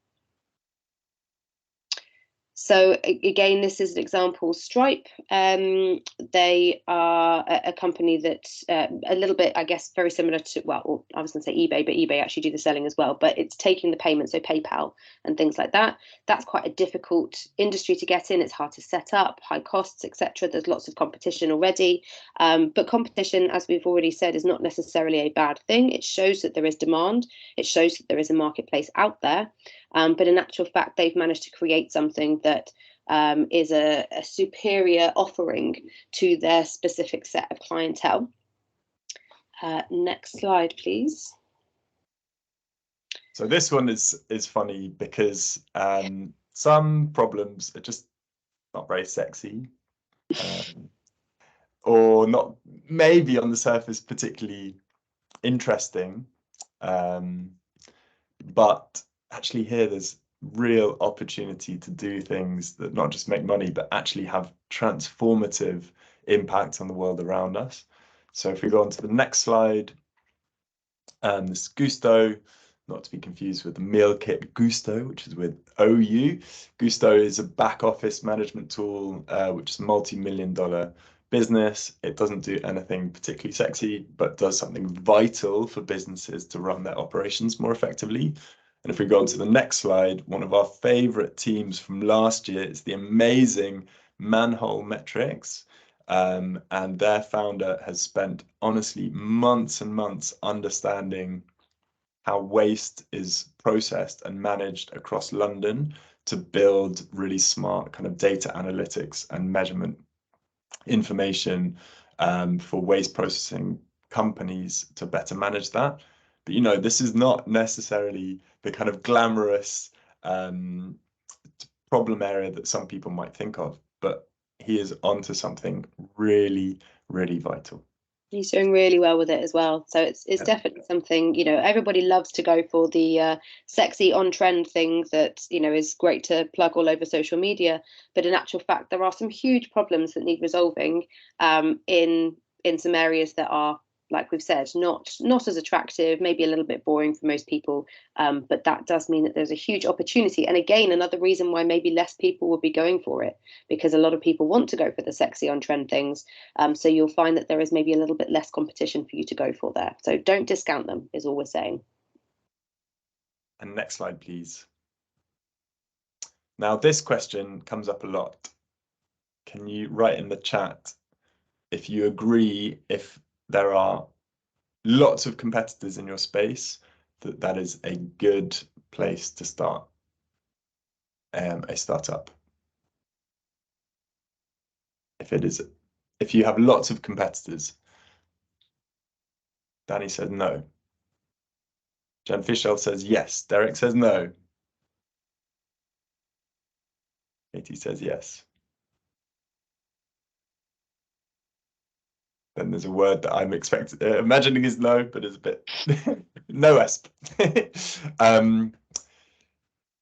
So again, this is an example. Stripe, they are a company that's a little bit, I guess, very similar to, well, I was going to say eBay, but eBay actually do the selling as well, but it's taking the payment, so PayPal and things like that. That's quite a difficult industry to get in. It's hard to set up, high costs, etc. There's lots of competition already, but competition, as we've already said, is not necessarily a bad thing. It shows that there is demand. It shows that there is a marketplace out there. But in actual fact, they've managed to create something that is a superior offering to their specific set of clientele. Next slide, please. So this one is funny because some problems are just not very sexy, or not maybe on the surface particularly interesting, but actually here there's real opportunity to do things that not just make money but actually have transformative impact on the world around us. So if we go on to the next slide, this is Gusto, not to be confused with the meal kit Gusto, which is with OU. Gusto is a back office management tool, which is a multi-million-dollar business. It doesn't do anything particularly sexy, but does something vital for businesses to run their operations more effectively. And if we go on to the next slide, one of our favorite teams from last year is the amazing Manhole Metrics. And their founder has spent, honestly, months and months understanding how waste is processed and managed across London to build really smart kind of data analytics and measurement information for waste processing companies to better manage that. But, you know, this is not necessarily the kind of glamorous problem area that some people might think of, but he is onto something really, really vital. He's doing really well with it as well. So it's definitely something, you know, everybody loves to go for the sexy on-trend thing that, you know, is great to plug all over social media. But in actual fact, there are some huge problems that need resolving in some areas that are, like we've said, not as attractive, maybe a little bit boring for most people, but that does mean that there's a huge opportunity. And again, another reason why maybe less people will be going for it, because a lot of people want to go for the sexy on-trend things. So you'll find that there is maybe a little bit less competition for you to go for there. So don't discount them, is all we're saying. And next slide, please. Now, this question comes up a lot. Can you write in the chat if you agree, if there are lots of competitors in your space, that is a good place to start a startup? If you have lots of competitors. Danny says no. Jen Fischel says yes. Derek says no. Katie says yes. Then there's a word that I'm imagining is no, but is a bit no-esp.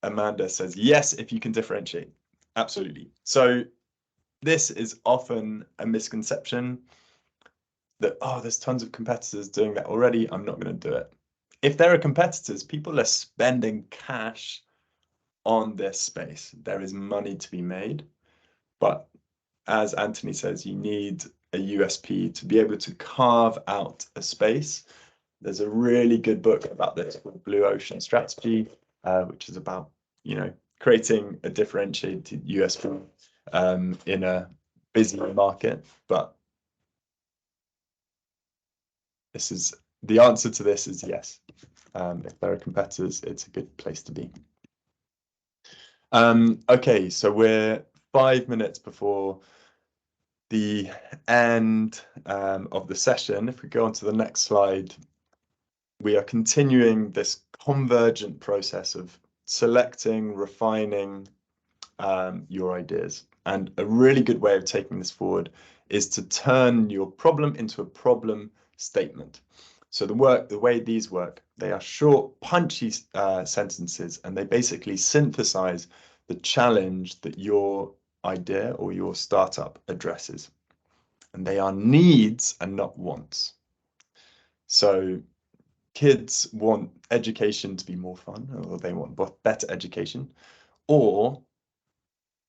Amanda says yes, if you can differentiate. Absolutely. So this is often a misconception that, oh, there's tons of competitors doing that already, I'm not going to do it. If there are competitors, people are spending cash on this space. There is money to be made. But as Anthony says, you need a USP to be able to carve out a space. There's a really good book about this called Blue Ocean Strategy. which is about, creating a differentiated USP in a busy market. But the answer to this is yes. If there are competitors, it's a good place to be. Okay, so we're 5 minutes before the end of the session. If we go on to the next slide, we are continuing this convergent process of selecting, refining your ideas. And a really good way of taking this forward is to turn your problem into a problem statement. So the way these work, they are short, punchy sentences, and they basically synthesize the challenge that your idea or your startup addresses. And they are needs and not wants. So kids want education to be more fun, or they want better education, or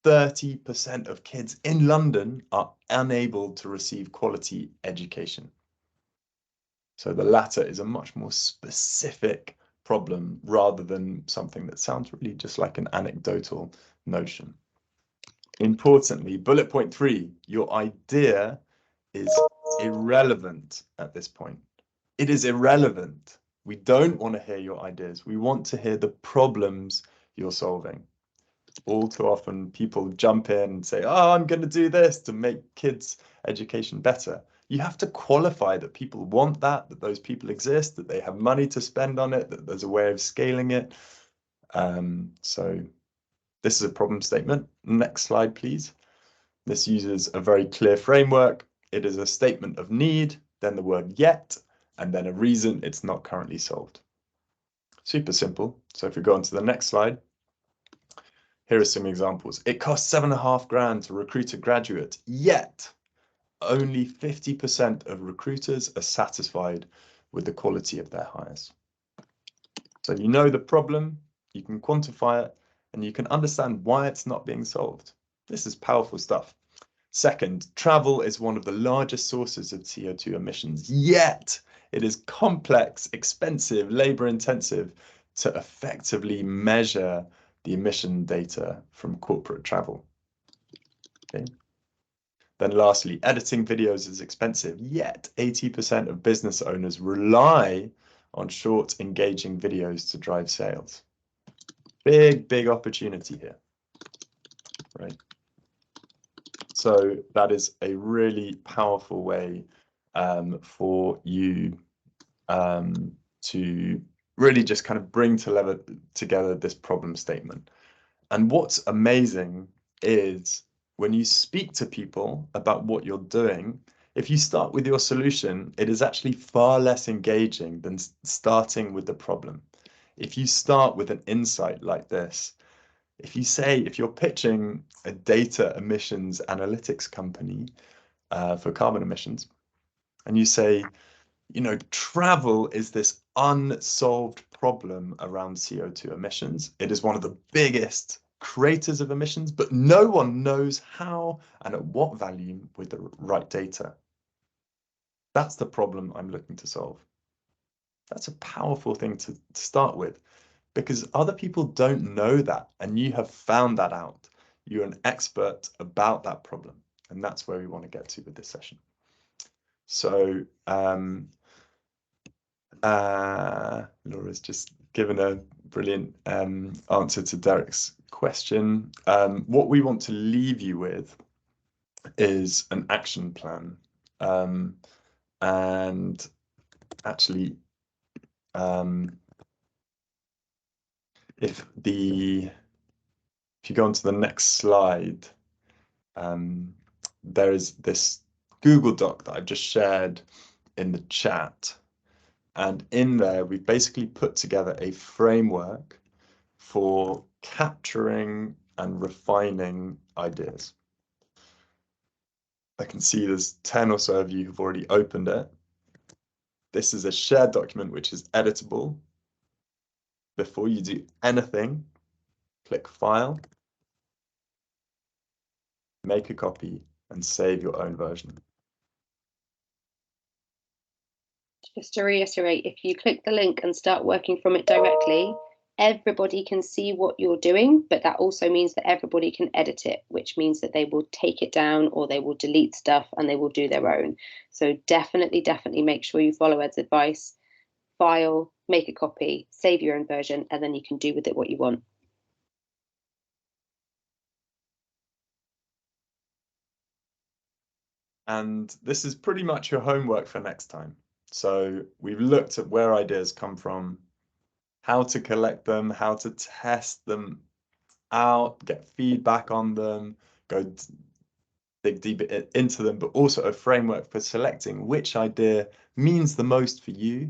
30% of kids in London are unable to receive quality education. So the latter is a much more specific problem rather than something that sounds really just like an anecdotal notion. Importantly, bullet point 3, your idea is irrelevant at this point. It is irrelevant. We don't want to hear your ideas. We want to hear the problems you're solving. All too often, people jump in and say, oh, I'm going to do this to make kids' education better. You have to qualify that people want that those people exist, that they have money to spend on it, that there's a way of scaling it. So this is a problem statement. Next slide, please. This uses a very clear framework. It is a statement of need, then the word yet, and then a reason it's not currently solved. Super simple. So if we go on to the next slide, here are some examples. It costs £7.5 to recruit a graduate, yet only 50% of recruiters are satisfied with the quality of their hires. So you know the problem, you can quantify it, and you can understand why it's not being solved. This is powerful stuff. Second, travel is one of the largest sources of CO2 emissions, yet it is complex, expensive, labor-intensive to effectively measure the emission data from corporate travel. Okay. Then lastly, editing videos is expensive, yet 80% of business owners rely on short, engaging videos to drive sales. Big opportunity here, right? So that is a really powerful way for you to really just kind of bring together this problem statement. And what's amazing is when you speak to people about what you're doing, if you start with your solution, it is actually far less engaging than starting with the problem. If you start with an insight like this, if you're pitching a data emissions analytics company for carbon emissions, and you say, travel is this unsolved problem around CO2 emissions. It is one of the biggest creators of emissions, but no one knows how and at what volume with the right data. That's the problem I'm looking to solve. That's a powerful thing to start with, because other people don't know that, and you have found that out. You're an expert about that problem, and that's where we want to get to with this session. So Laura's just given a brilliant answer to Derek's question. What we want to leave you with is an action plan. And actually, if you go on to the next slide, there is this Google Doc that I've just shared in the chat. And in there, we've basically put together a framework for capturing and refining ideas. I can see there's 10 or so of you who've already opened it. This is a shared document which is editable. Before you do anything, click File, make a copy, and save your own version. Just to reiterate, if you click the link and start working from it directly, everybody can see what you're doing, but that also means that everybody can edit it, which means that they will take it down or they will delete stuff and they will do their own. So definitely make sure you follow Ed's advice. File, make a copy, save your own version, and then you can do with it what you want. And this is pretty much your homework for next time. So we've looked at where ideas come from, how to collect them, how to test them out, get feedback on them, go dig deeper into them, but also a framework for selecting which idea means the most for you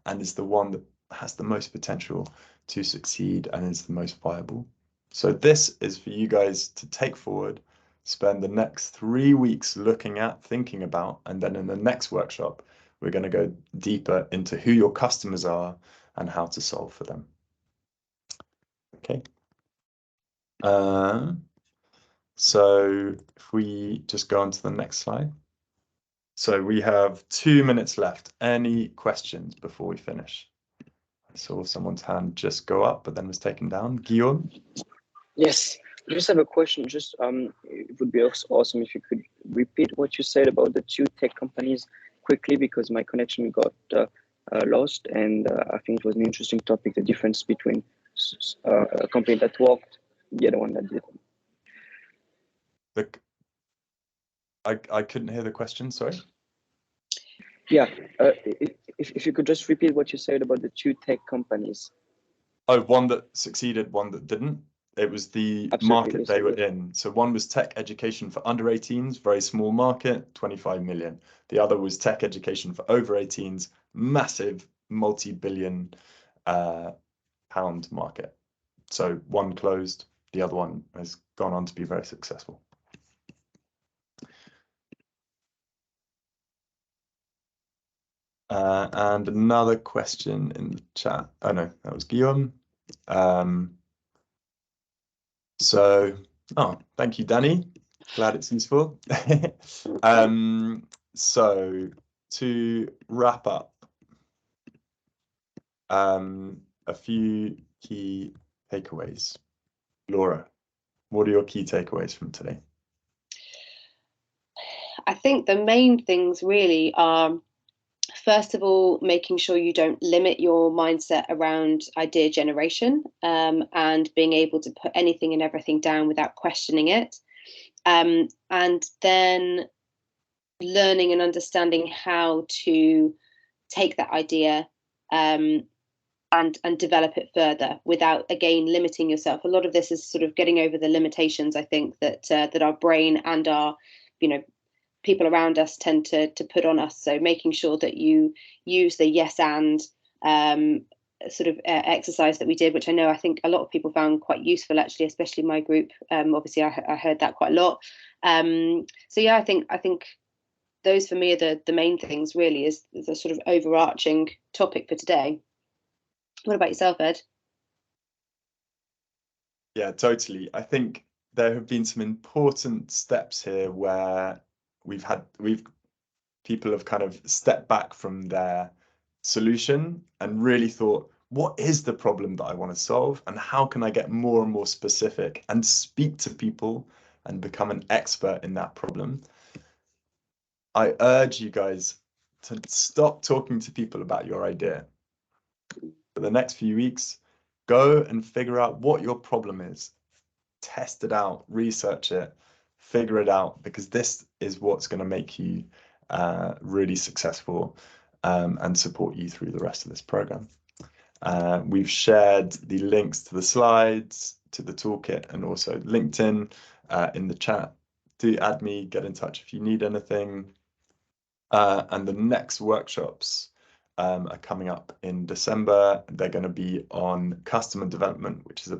and is the one that has the most potential to succeed and is the most viable. So this is for you guys to take forward, spend the next 3 weeks looking at, thinking about, and then in the next workshop, we're going to go deeper into who your customers are and how to solve for them. Okay. So if we just go on to the next slide. So we have 2 minutes left. Any questions before we finish? I saw someone's hand just go up, but then was taken down. Guillaume? Yes, I just have a question. Just it would be awesome if you could repeat what you said about the 2 tech companies quickly, because my connection got lost, and I think it was an interesting topic, the difference between a company that worked, the other one that didn't. I couldn't hear the question, sorry. Yeah, if you could just repeat what you said about the 2 tech companies. Oh, one that succeeded, one that didn't. It was the market they were in. So one was tech education for under 18s, very small market, 25 million. The other was tech education for over 18s, massive multi-billion pound market. So one closed, the other one has gone on to be very successful. And another question in the chat. Oh no, that was Guillaume. Thank you, Danny. Glad it's useful. So to wrap up, a few key takeaways. Laura, what are your key takeaways from today? I think the main things really are, first of all, making sure you don't limit your mindset around idea generation, and being able to put anything and everything down without questioning it. And then learning and understanding how to take that idea and develop it further without, again, limiting yourself. A lot of this is sort of getting over the limitations, I think, that our brain and our, people around us tend to put on us. So making sure that you use the yes and sort of exercise that we did, which I think a lot of people found quite useful, actually, especially my group. Obviously, I heard that quite a lot. So yeah, I think those for me are the main things, really, is the sort of overarching topic for today. What about yourself, Ed? Yeah, totally. I think there have been some important steps here where people have kind of stepped back from their solution and really thought, what is the problem that I want to solve, and how can I get more and more specific and speak to people and become an expert in that problem? I urge you guys to stop talking to people about your idea. For the next few weeks, go and figure out what your problem is. Test it out, research it, figure it out, because this is what's going to make you really successful and support you through the rest of this program. We've shared the links to the slides, to the toolkit, and also LinkedIn in the chat. Do add me, get in touch if you need anything. And the next workshops are coming up in December. They're going to be on customer development, which is about